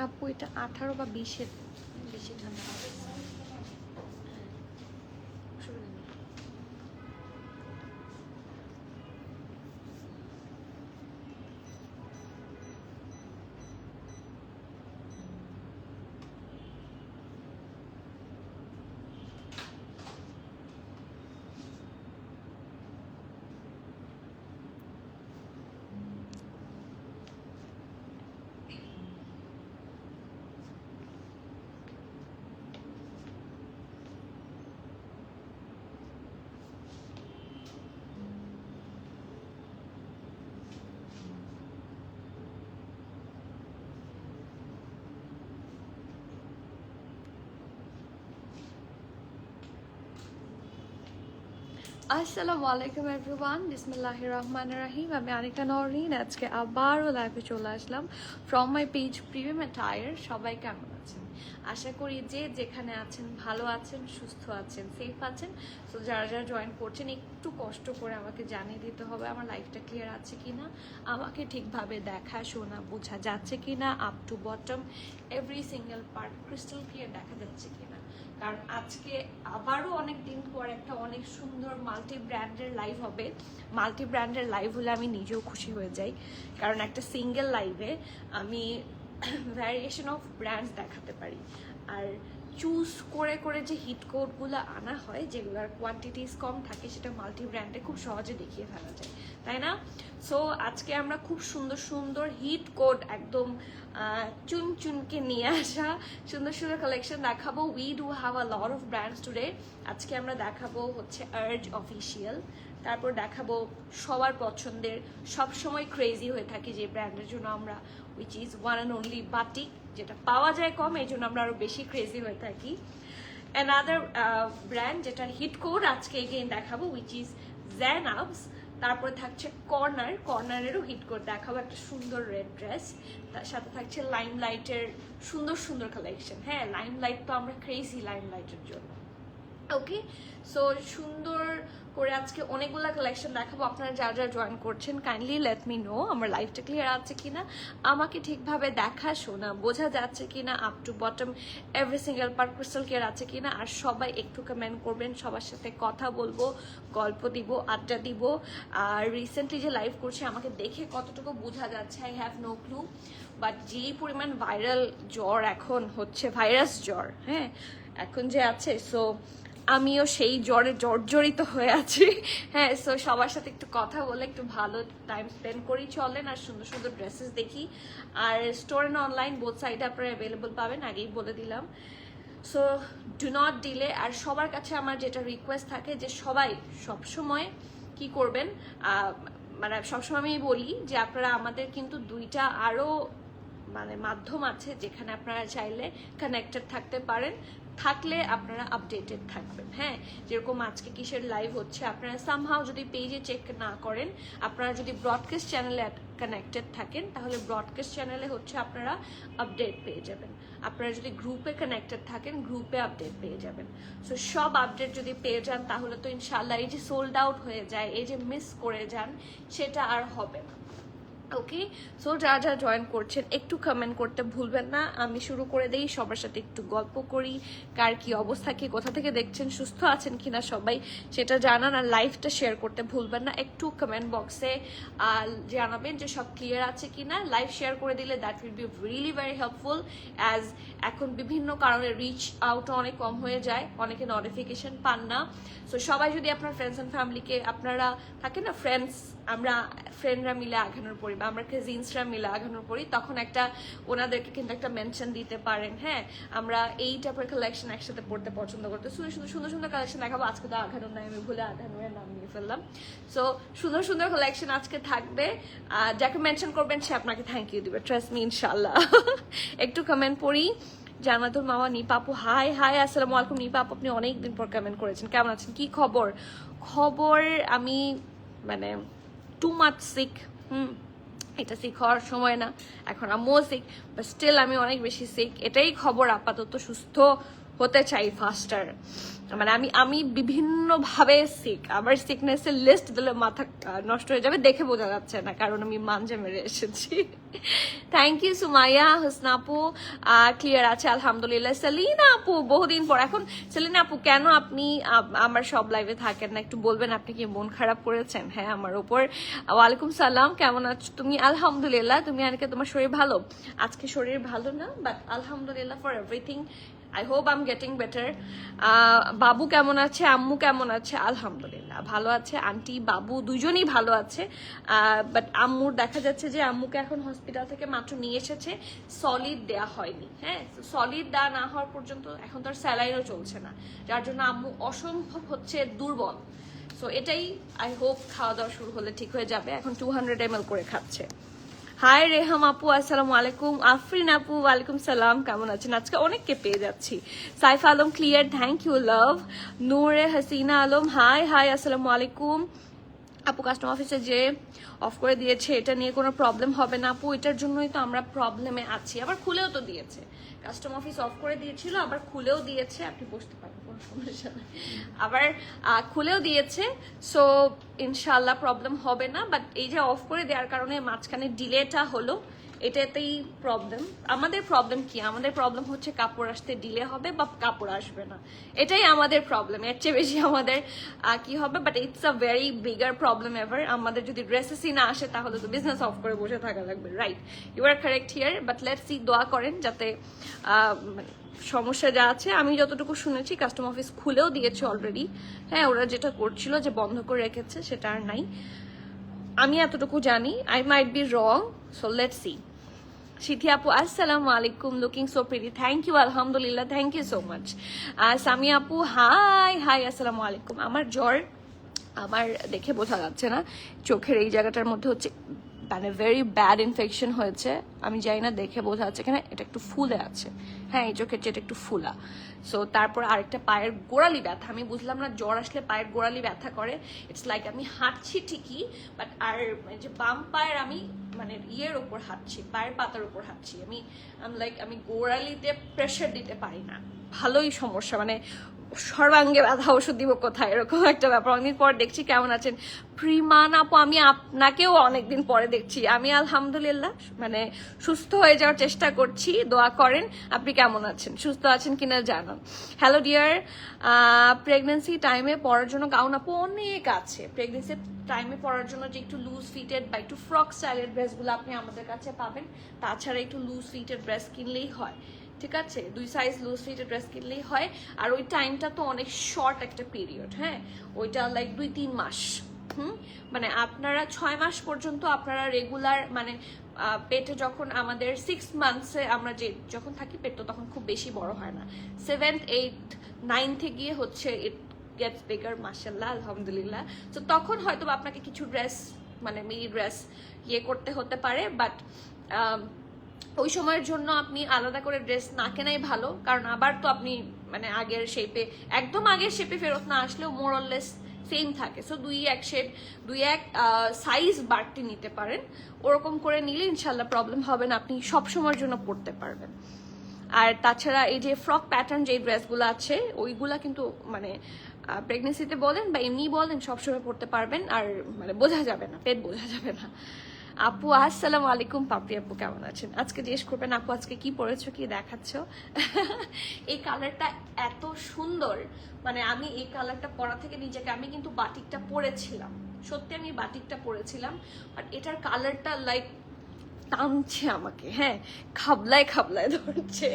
আপু এটা 18 বা 20-এর বেশি ঠান্ডা হবে। আসসালামু আলাইকুম এভরিওয়ান, বিসমিল্লাহির রহমানির রহিম। আমি আনিকা নওরিন। আজকে আবারও লাইভে চলে আসলাম from my page premium attire. সবাই কেমন আছেন? আশা করি যে যেখানে আছেন ভালো আছেন, সুস্থ আছেন, সেফ আছেন। তো যারা যারা জয়েন করছেন একটু কষ্ট করে আমাকে জানিয়ে দিতে হবে আমার লাইফটা ক্লিয়ার আছে কিনা, আমাকে ঠিকভাবে দেখা শোনা বোঝা যাচ্ছে কিনা, up to bottom every single part crystal clear দেখা যাচ্ছে কিনা। কারণ আজকে আবারও অনেক দিন পর একটা অনেক সুন্দর মাল্টি ব্র্যান্ডের লাইভ হবে। মাল্টি ব্র্যান্ডের লাইভ হলে আমি নিজেও খুশি হয়ে যাই, কারণ একটা সিঙ্গেল লাইভে আমি ভ্যারিয়েশন অফ ব্র্যান্ডস দেখাতে পারি। আর চুজ করে করে যে হিট কোডগুলো আনা হয়, যেগুলোর কোয়ান্টিটিস কম থাকে, সেটা মাল্টি ব্র্যান্ডে খুব সহজে দেখিয়ে ফেলা যায়, তাই না? সো আজকে আমরা খুব সুন্দর সুন্দর হিট কোড একদম চুন চুনকে নিয়ে আসা সুন্দর সুন্দর কালেকশন দেখাবো। We do have a lot of brands today. আজকে আমরা দেখাবো হচ্ছে আর্জ অফিসিয়াল, তারপর দেখাবো সবার পছন্দের, সবসময় ক্রেজি হয়ে থাকি যে ব্র্যান্ডের জন্য আমরা, which is one and only batik, যেটা পাওয়া যায় কম, এই জন্য আমরা আরো বেশি ক্রেজি হয়ে থাকি। অ্যানাদার ব্র্যান্ড যেটা হিট কোড আজকে এগেইন দেখাবো, উইচ ইজ জ্যানাবস। তারপরে থাকছে কর্নারেরও হিট কোড দেখাবো, একটা সুন্দর রেড ড্রেস। তার সাথে থাকছে লাইমলাইটের সুন্দর সুন্দর কালেকশন। হ্যাঁ, লাইমলাইট তো আমরা ক্রেজি লাইমলাইটের জন্য। ওকে, সো সুন্দর করে আজকে অনেকগুলা কালেকশন দেখাবো। আপনারা যারা যারা জয়েন করছেন কাইন্ডলি লেট মি নো আমার লাইফটা ক্লিয়ার আছে কিনা, আমাকে ঠিকভাবে দেখা শোনা বোঝা যাচ্ছে কিনা, up to bottom every single part crystal clear আছে কিনা। আর সবাই একটু কমেন্ট করবেন, সবার সাথে কথা বলবো, গল্প দিব, আড্ডা দিব। আর রিসেন্টলি যে লাইভ করছি আমাকে দেখে কতটুকু বোঝা যাচ্ছে I have no clue, but যেই পরিমাণ ভাইরাল জ্বর এখন হচ্ছে, ভাইরাস জ্বর, হ্যাঁ এখন যে আছে, সো আমিও সেই জ্বরে জর্জরিত হয়ে আছি। হ্যাঁ, সো সবার সাথে একটু কথা বলে একটু ভালো টাইম স্পেন্ড করি, চলেন আর সুন্দর সুন্দর ড্রেসেস দেখি। আর স্টোর অ্যান্ড অনলাইন বোথ সাইডে আপনারা অ্যাভেলেবল পাবেন, আগেই বলে দিলাম। So do not delay. আর সবার কাছে আমার যেটা রিকোয়েস্ট থাকে যে সবাই সবসময় কি করবেন, মানে সবসময় আমি বলি যে আপনারা আমাদের কিন্তু দুইটা আরও মানে মাধ্যম আছে যেখানে আপনারা চাইলে কানেক্টেড থাকতে পারেন, থাকলে আপনারা আপডেটেড থাকবেন। হ্যাঁ, যেরকম আজকে কিসের লাইভ হচ্ছে আপনারা সামহাও যদি পেজে চেক না করেন, আপনারা যদি ব্রডকাস্ট চ্যানেলে কানেক্টেড থাকেন, তাহলে ব্রডকাস্ট চ্যানেলে হচ্ছে আপনারা আপডেট পেয়ে যাবেন। আপনারা যদি গ্রুপে কানেক্টেড থাকেন, গ্রুপে আপডেট পেয়ে যাবেন। সো সব আপডেট যদি পেয়ে যান তাহলে তো ইনশাল্লাহ এই যে সোল্ড আউট হয়ে যায়, এই যে মিস করে যান, সেটা আর হবে না। ওকে, সো যারা যারা জয়েন করছেন একটু কমেন্ট করতে ভুলবেন না। আমি শুরু করে দেই, সবার সাথে একটু গল্প করি, কার কি অবস্থা, কি কোথা থেকে দেখছেন, সুস্থ আছেন কিনা সবাই সেটা জানান। আর লাইভটা শেয়ার করতে ভুলবেন না, একটু কমেন্ট বক্সে জানাবেন যে সব ক্লিয়ার আছে কিনা। লাইভ শেয়ার করে দিলে that will be really very helpful, as এখন বিভিন্ন কারণে রিচ আউট অনেক কম হয়ে যায়, অনেকে নোটিফিকেশন পান না। সো সবাই যদি আপনার ফ্রেন্ডস অ্যান্ড ফ্যামিলিকে, আপনারা থাকে না ফ্রেন্ডস, আমরা ফ্রেন্ডরা মিলে আঘানোর পরি বা আমরা কাজিনসরা মিলে আঘানোর পরি, তখন একটা ওনাদেরকে কিন্তু একটা মেনশন দিতে পারেন। হ্যাঁ, আমরা এই টাইপের কালেকশন একসাথে পড়তে পছন্দ করতে, শুধু শুধু সুন্দর সুন্দর কালেকশন দেখাবো। আজকে তো আঘানোর নাই, আমি ভুলে আঘানোর নাম নিয়ে ফেললাম। সো সুন্দর সুন্দর কালেকশন আজকে থাকবে, যাকে মেনশন করবেন সে আপনাকে থ্যাংক ইউ দিবে, ট্রাস্ট মি ইনশাল্লাহ। একটু কমেন্ট পড়ি। জান্নাতুল মামা, নিপাপু, হাই হাই, আসসালামু আলাইকুম। নিপাপু, আপনি অনেকদিন পর কমেন্ট করেছেন, কেমন আছেন, কি খবর? খবর আমি মানে টু মাচ সিক। এটা সিক হওয়ার সময় না, এখন আমিও সিক, বাট স্টিল আমি অনেক বেশি সিক, এটাই খবর। আপাতত সুস্থ হতে চাই ফাস্টার। মানে আমি বিভিন্নভাবে সিক, আমার সিকনেসের লিস্ট দিলে মাথা নষ্ট হয়ে যাবে, দেখে বোঝা যাচ্ছে না কারণ আমি মাঞ্জা মেরে এসেছি। Thank you Sumaiya. হোসনা আপু ক্লিয়ার আছে আলহামদুলিল্লাহ। সেলিনা আপু বহুদিন পর, এখন সেলিনা আপু কেন আপনি আমার সব লাইভে থাকেন না, একটু বলবেন আপনি কি মন খারাপ করেছেন? হ্যাঁ আমার উপর। ওয়ালাইকুম সালাম, কেমন আছো তুমি? আলহামদুলিল্লাহ। তুমি আজকে তোমার শরীর ভালো? আজকে শরীর ভালো না, বাট আলহামদুলিল্লাহ for everything. I hope I am getting better. বাবু কেমন আছে? আম্মু কেমন আছে? আলহামদুলিল্লাহ ভালো আছে। আন্টি বাবু দুজনেই ভালো আছে, বাট আম্মুর দেখা যাচ্ছে যে আম্মুকে এখন হসপিটাল থেকে মাত্র নিয়ে এসেছে, সলিড দেয়া হয়নি। হ্যাঁ, সলিড দেওয়া না হওয়ার পর্যন্ত এখন তো আর স্যালাইনও চলছে না, যার জন্য আম্মু অসম্ভব হচ্ছে দুর্বল। সো এটাই, আই হোপ খাওয়া দাওয়া শুরু হলে ঠিক হয়ে যাবে। এখন 200 ml করে খাচ্ছে। হাই রেহাম আপু, আসসালামু আলাইকুম। আফরিন আপু ওয়ালাইকুম সালাম, কেমন আছেন? আজকে অনেককে পেয়ে যাচ্ছি। Saif Alam clear, thank you love. Noore Hasina Alam hi hi, আসসালামু আলাইকুম আপু। কাস্টম অফিসে যে অফ করে দিয়েছে, এটা নিয়ে কোনো প্রবলেম হবে না আপু? এটার জন্যই তো আমরা প্রবলেমে আছি। আবার খুলেও তো দিয়েছে, কাস্টম অফিস অফ করে দিয়েছিল, আবার খুলেও দিয়েছে। আপনি বসতে পারেন, কোনো সমস্যা নেই। আবার খুলেও দিয়েছে, সো ইনশাল্লাহ প্রবলেম হবে না। বাট এই যে অফ করে দেওয়ার কারণে মাঝখানে ডিলেটা হলো, এটাতেই প্রবলেম। আমাদের প্রবলেম কি? আমাদের প্রবলেম হচ্ছে কাপড় আসতে ডিলে হবে বা কাপড় আসবে না, এটাই আমাদের প্রবলেম। এর চেয়ে বেশি আমাদের কি হবে? But it's a very bigger problem ever. আমাদের যদি ড্রেসেসই না আসে তাহলে তো বিজনেস অফ করে বসে থাকা লাগবে, right? You are correct here. But let's see, দোয়া করেন যাতে সমস্যা যা আছে, আমি যতটুকু শুনেছি কাস্টম অফিস খুলেও দিয়েছে অলরেডি। হ্যাঁ, ওরা যেটা করছিল যে বন্ধ করে রেখেছে সেটা আর নাই, আমি এতটুকু জানি। I might be wrong, so let's see. Shithi আপু আসসালামু আলাইকুম, looking so pretty, thank you আলহামদুলিল্লাহ, thank you so much. Sami আপু হাই হাই, আসসালামু আলাইকুম। আমার জ্বর, আমার দেখে বোঝা যাচ্ছে না, চোখের এই জায়গাটার মধ্যে হচ্ছে মানে ভেরি ব্যাড ইনফেকশন হয়েছে। আমি জানি না দেখে বোঝা যাচ্ছে কিনা, এটা একটু ফুলে আছে। হ্যাঁ, এই চোখের যেটা একটু ফুলা। সো তারপর আরেকটা পায়ের গোড়ালি ব্যথা। আমি বুঝলাম না জ্বর আসলে পায়ের গোড়ালি ব্যথা করে। ইটস লাইক আমি হাঁটছি ঠিকই, বাট আর যে বাম পায়ের আমি মানে ইয়ের ওপর হাঁটছি, পায়ের পাতার উপর হাঁটছি, আমি গোড়ালিতে প্রেশার দিতে পারি না। ভালোই সমস্যা, মানে সর্বাঙ্গে ব্যথা, ওষুধ দিব কোথায়, এরকম একটা ব্যাপার। অনেকদিন পর দেখছি। কেমন আছেন প্রিমান আপু? আমি আপনাকেও অনেকদিন পরে দেখছি। আমি আলহামদুলিল্লাহ মানে সুস্থ হয়ে যাওয়ার চেষ্টা করছি, দোয়া করেন। আপনি কেমন আছেন, সুস্থ আছেন কিনা জানান। Hello dear. প্রেগনেন্সি টাইমে পরার জন্য গাউন আপু অনেক আছে। প্রেগনেন্সি টাইমে পরার জন্য যে একটু লুজ ফিটেড বা একটু ফ্রক স্টাইলের ড্রেসগুলো আপনি আমাদের কাছে পাবেন। তাছাড়া একটু লুজ ফিটেড ড্রেস কিনলেই হয়, ঠিক আছে? 2 সাইজ লুজ ফিটেড ড্রেস কিনলেই হয়। আর ওই টাইমটা তো অনেক শর্ট একটা পিরিয়ড। হ্যাঁ, ওইটা লাইক 2-3 মাস। মানে আপনারা 6 মাস পর্যন্ত আপনারা রেগুলার মানে পেটে যখন আমাদের 6 মান্থসে আমরা যে যখন থাকি, পেট তো তখন খুব বেশি বড় হয় না। 7th 8th 9th গিয়ে হচ্ছে ইট গেটস বিগার, মাশাআল্লাহ আলহামদুলিল্লাহ। তো তখন হয়তো আপনাকে কিছু ড্রেস মানে মিনি ড্রেস করতে হতে পারে, বাট ওই সময়ের জন্য আপনি আলাদা করে ড্রেস না কেনাই ভালো। কারণ আবার তো আপনি মানে আগের শেপে, একদম আগের শেপে ফেরত না আসলেও মোর অর লেস সেম থাকে। সো 2-1 শেপ 2-1 সাইজ বাড়তি নিতে পারেন। ওরকম করে নিলে ইনশাল্লাহ প্রবলেম হবে না, আপনি সবসময়ের জন্য পরতে পারবেন। আর তাছাড়া এই যে ফ্রক প্যাটার্ন যে ড্রেসগুলো আছে, ওইগুলা কিন্তু মানে প্রেগনেন্সিতে বলেন বা এমনি বলেন সবসময় পরতে পারবেন। আর মানে বোঝা যাবে না, পেট বোঝা যাবে না। আপু আসসালামু আলাইকুম। পাপড়ি আপু কেমন আছেন? আজকে জিজ্ঞেস করবেন আপু আজকে কি পরেছো, কি দেখাচ্ছ? এই কালারটা এত সুন্দর, মানে আমি এই কালারটা পরা থেকে নিজেকে, আমি কিন্তু বাটিকটা পরেছিলাম, সত্যি আমি বাটিকটা পরেছিলাম, বাট এটার কালারটা লাইক টানছে আমাকে। হ্যাঁ, খাবলায় খাবলায় ধরছে।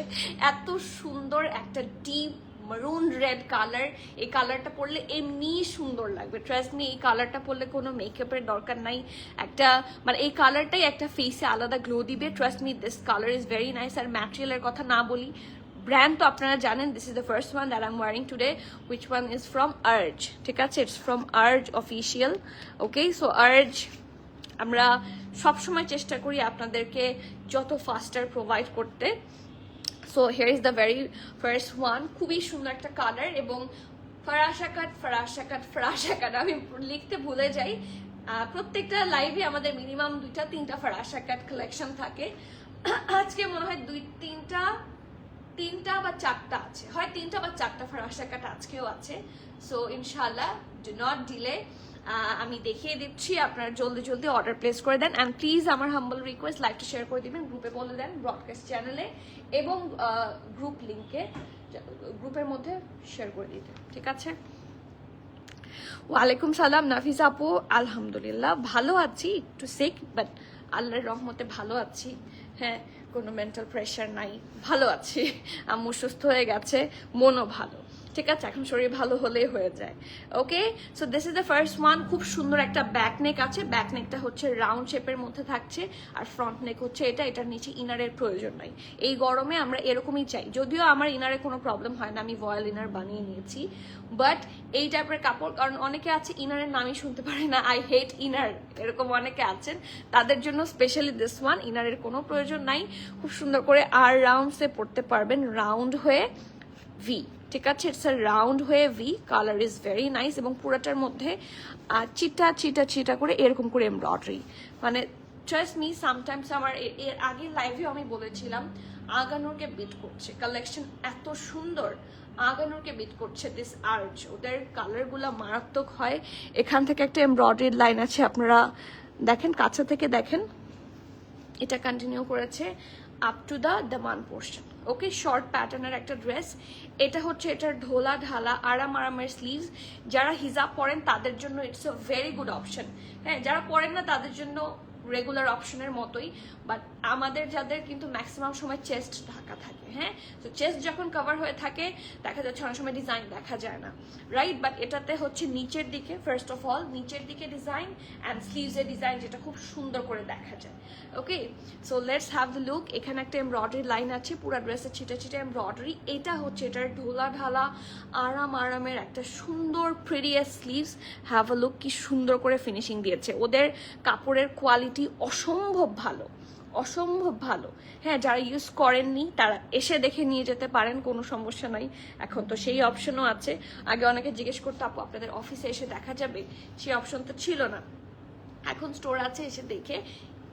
এত সুন্দর একটা ডিপ মারুন রেড কালার। এই কালারটা পরলে এমনি সুন্দর লাগবে, ট্রাস্ট মি। এই কালারটা পরলে কোনো মেকআপের দরকার নাই। একটা মানে এই কালারটাই একটা ফেসে আলাদা গ্লো দিবে, trust me. This colour is very nice. আর ম্যাটেরিয়ালের কথা না বলি, ব্র্যান্ড তো আপনারা জানেন। This is the first one that I am wearing today, which one is from Aarz, ঠিক আছে? It's from Aarz official. Okay, so Aarz আমরা সবসময় চেষ্টা করি আপনাদেরকে যত ফাস্টার প্রোভাইড করতে। So here is the very first one. খুবই সুন্দর একটা কালার, এবং ফরাসা কাট ফরাসা কাট ফরাসা কাট, আমি লিখতে ভুলে যাই। প্রত্যেকটা লাইভে আমাদের মিনিমাম 2-3টা ফরাসা কাট কালেকশন থাকে। আজকে মনে হয় 2-3টা 3টা বা 4টা আছে, হয় 3টা বা 4টা ফরাসা কাট আজকেও আছে। সো ইনশাল্লাহ ডু নট ডিলে, আমি দেখিয়ে দিচ্ছি, আপনারা জলদি জলদি অর্ডার প্লেস করে দেন। অ্যান্ড প্লিজ আমার হাম্বল রিকোয়েস্ট, লাইকটা শেয়ার করে দিবেন, গ্রুপে বলে দেন, ব্রডকাস্ট চ্যানেলে এবং গ্রুপ লিঙ্কে, গ্রুপের মধ্যে শেয়ার করে দিতে, ঠিক আছে? ওয়ালাইকুম সালাম নাফিস আপু, আলহামদুলিল্লাহ ভালো আছি, একটু সিক বাট আল্লাহর রহমতে ভালো আছি। হ্যাঁ, কোনো মেন্টাল প্রেশার নাই, ভালো আছি। আম্মু সুস্থ হয়ে গেছে, মনও ভালো, ঠিক আছে? এখন শরীর ভালো হলেই হয়ে যায়। Okay, so this is the first one. খুব সুন্দর একটা ব্যাক নেক আছে, ব্যাক নেকটা হচ্ছে রাউন্ড শেপের মধ্যে থাকছে, আর ফ্রন্ট নেক হচ্ছে এটা, এটার নিচে ইনারের প্রয়োজন নাই। এই গরমে আমরা এরকমই চাই, যদিও আমার ইনারে কোনো প্রবলেম হয় না, আমি ভয়েল ইনার বানিয়ে নিয়েছি, বাট এই টাইপের কাপড়, কারণ অনেকে আছে ইনারের নামই শুনতে পারে না, আই হেট ইনার, এরকম অনেকে আছেন, তাদের জন্য স্পেশালি দিস ওয়ান। ইনারের কোনো প্রয়োজন নাই, খুব সুন্দর করে আর রাউন্ডসে পরতে পারবেন, রাউন্ড হয়ে ভি, ঠিক আছে? ইটস আ রাউন্ড হয়ে V, colour is very nice, এবং পুরোটার মধ্যে চিটা চিটা চিটা করে এরকম করে এমব্রয়ডারি, মানে ট্রাস্ট মি, সামটাইমস আমার এর আগের লাইভেও আমি বলেছিলাম আগানুরকে বিট করছে, কালেকশন এত সুন্দর, আগানুরকে বিট করছে দিস আর্চ, ওদের কালারগুলো মারাত্মক হয়। এখান থেকে একটা এমব্রয়ডারি লাইন আছে, আপনারা দেখেন, কাছে থেকে দেখেন, এটা কন্টিনিউ করেছে up to the Daman portion. Okay, short প্যাটার্নের একটা ড্রেস, এটা হচ্ছে এটার ঢোলা ঢালা আরাম আরামের স্লিভস। যারা হিজাব পরেন তাদের জন্য it's a very good option. হ্যাঁ, যারা পরেন না তাদের জন্য রেগুলার অপশনের মতোই, বাট আমাদের যাদের কিন্তু ম্যাক্সিমাম সময় চেস্ট ঢাকা থাকে, হ্যাঁ, তো চেস্ট যখন কভার হয়ে থাকে দেখা যাচ্ছে অনেক সময় ডিজাইন দেখা যায় না, রাইট? বাট এটাতে হচ্ছে নিচের দিকে, ফার্স্ট অফ অল নিচের দিকে ডিজাইন অ্যান্ড স্লিভসের ডিজাইন, যেটা খুব সুন্দর করে দেখা যায়। Okay, so let's have the look. এখানে একটা এমব্রয়ডারি লাইন আছে, পুরো ড্রেসে ছিটে ছিটে এমব্রয়ডারি, এটা হচ্ছে এটার ঢোলা ঢালা আরাম আরামের একটা সুন্দর prettiest sleeves. Have a look, কি সুন্দর করে ফিনিশিং দিয়েছে, ওদের কাপড়ের কোয়ালিটি অসম্ভব ভালো, অসম্ভব ভালো। হ্যাঁ, যারা ইউজ করেননি তারা এসে দেখে নিয়ে যেতে পারেন, কোনো সমস্যা নাই, এখন তো সেই অপশনও আছে। আগে অনেকে জিজ্ঞেস করতো আপু আপনাদের অফিসে এসে দেখা যাবে, সেই অপশন তো ছিল না, এখন স্টোর আছে, এসে দেখে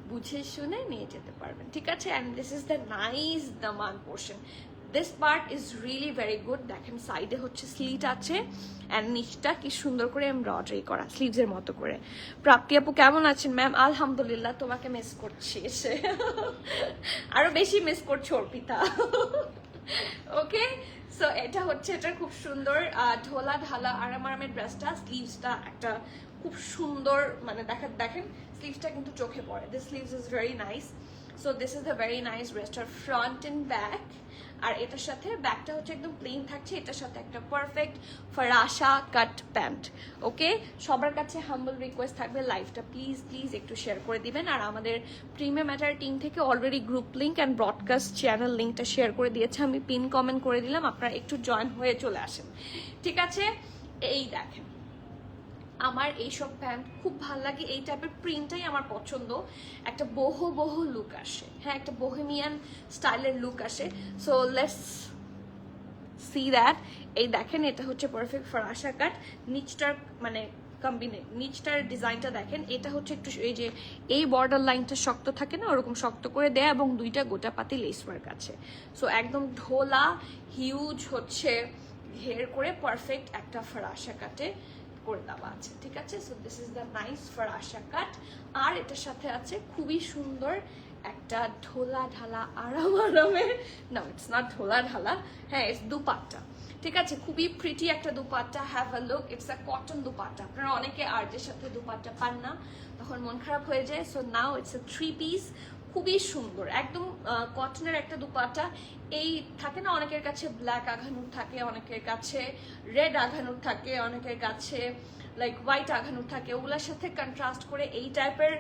বুঝে শুনে নিয়ে যেতে পারবেন, ঠিক আছে? And this is the nice daman portion, this part is really very good. দেখেন সাইডে হচ্ছে স্লিট আছে, অ্যান্ড নিচটা কি সুন্দর করে এমব্রয়ডারি করা, স্লিভসের মতো করে। প্রাপ্তি আপু কেমন আছেন? ম্যাম আলহামদুলিল্লাহ, তোমাকে মিস করছি এসে, আরো বেশি মিস করছি অর্পিতা। ওকে, সো এটা হচ্ছে এটা খুব সুন্দর ঢোলা ঢালা আরাম আরামের ড্রেসটা, স্লিভসটা একটা খুব সুন্দর, মানে দেখেন স্লিভসটা কিন্তু চোখে পড়ে, this sleeves is very nice. So this is the very nice ড্রেসটার ফ্রন্ট এন্ড ব্যাক, আর এটার সাথে ব্যাকটা হচ্ছে একদম প্লেন থাকছে, এটার সাথে একটা পারফেক্ট ফরাসা কাট প্যান্ট। ওকে, সবার কাছে হাম্বল রিকোয়েস্ট থাকবে, লাইভটা প্লিজ প্লিজ একটু শেয়ার করে দিবেন, আর আমাদের প্রিমিয়াম ম্যাটার টিম থেকে already group link and broadcast channel লিঙ্কটা শেয়ার করে দিয়েছে, আমি পিন কমেন্ট করে দিলাম, আপনারা একটু জয়েন হয়ে চলে আসেন, ঠিক আছে? এই দেখেন, আমার এইসব প্যান্ট খুব ভালো লাগে, এই টাইপের প্রিন্টটাই আমার পছন্দ, একটা বহু বহু লুক আসে, হ্যাঁ, একটা বোহেমিয়ান স্টাইলের লুক আসে। So let's see that. এই দেখেন, এটা হচ্ছে পারফেক্ট ফরাসা কাট, নিচটার মানে নিচটার ডিজাইনটা দেখেন, এটা হচ্ছে একটু এই যে এই বর্ডার লাইনটা শক্ত থাকে না, ওরকম শক্ত করে দেয়া, এবং দুইটা গোটা পাতি লেস ওয়ার্ক আছে। সো একদম ঢোলা হিউজ হচ্ছে ঘের করে পারফেক্ট একটা ফরাসা কাটে করে দেওয়া আছে, ঠিক আছে? So this is the nice farasha cut, আর এটার সাথে আছে খুবই সুন্দর একটা ঢোলা ঢালা আরাম আরামের, না ইটস নট ঢোলা ঢালা, হ্যাঁ ইটস দুপাট্টা, ঠিক আছে? খুবই প্রিটি একটা dupatta, have a look, it's a cotton dupatta. আপনারা অনেকে আর্জের সাথে দুপাট্টা পান না, তখন মন খারাপ হয়ে যায়। So now it's a 3 piece, খুবই সুন্দর একদম কটনের একটা দুপাট্টা। এই থাকে না অনেকের কাছে ব্ল্যাক আঘানুর থাকে, অনেকের কাছে রেড আঘানুর থাকে, অনেকের কাছে লাইক হোয়াইট আঘানুর থাকে, ওগুলোর সাথে কন্ট্রাস্ট করে এই টাইপের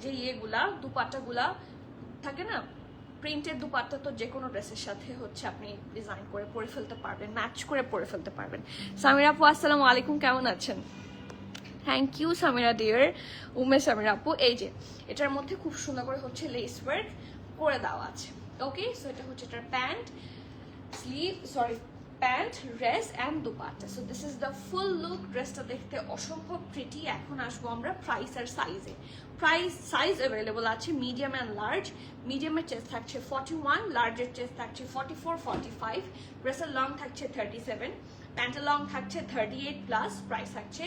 যে ইয়েগুলা দুপাট্টাগুলা থাকে না, প্রিন্টের দুপাট্টা, তো যে কোনো ড্রেসের সাথে হচ্ছে আপনি ডিজাইন করে পরে ফেলতে পারবেন, ম্যাচ করে পরে ফেলতে পারবেন। সামিরা আপু আসসালামু আলাইকুম, কেমন আছেন? Thank you Samira dear, Samira আপু। এই যে এটার মধ্যে খুব সুন্দর করে হচ্ছে লেস ওয়ার্ক করে দেওয়া আছে। ওকে, সো এটা হচ্ছে এটার pant, sleeve, sorry pant, dress and dupatta. So this is the full look. ড্রেসটা দেখতে অসম্ভব প্রিটি। এখন আসবো আমরা প্রাইস আর সাইজে। প্রাইস সাইজ অ্যাভেলেবল আছে মিডিয়াম অ্যান্ড লার্জ। মিডিয়ামের চেস্ট থাকছে 41, লার্জের চেস্ট থাকছে 44, 45, ড্রেসের লং থাকছে 37, প্যান্টের লং থাকছে 38 প্লাস। প্রাইস থাকছে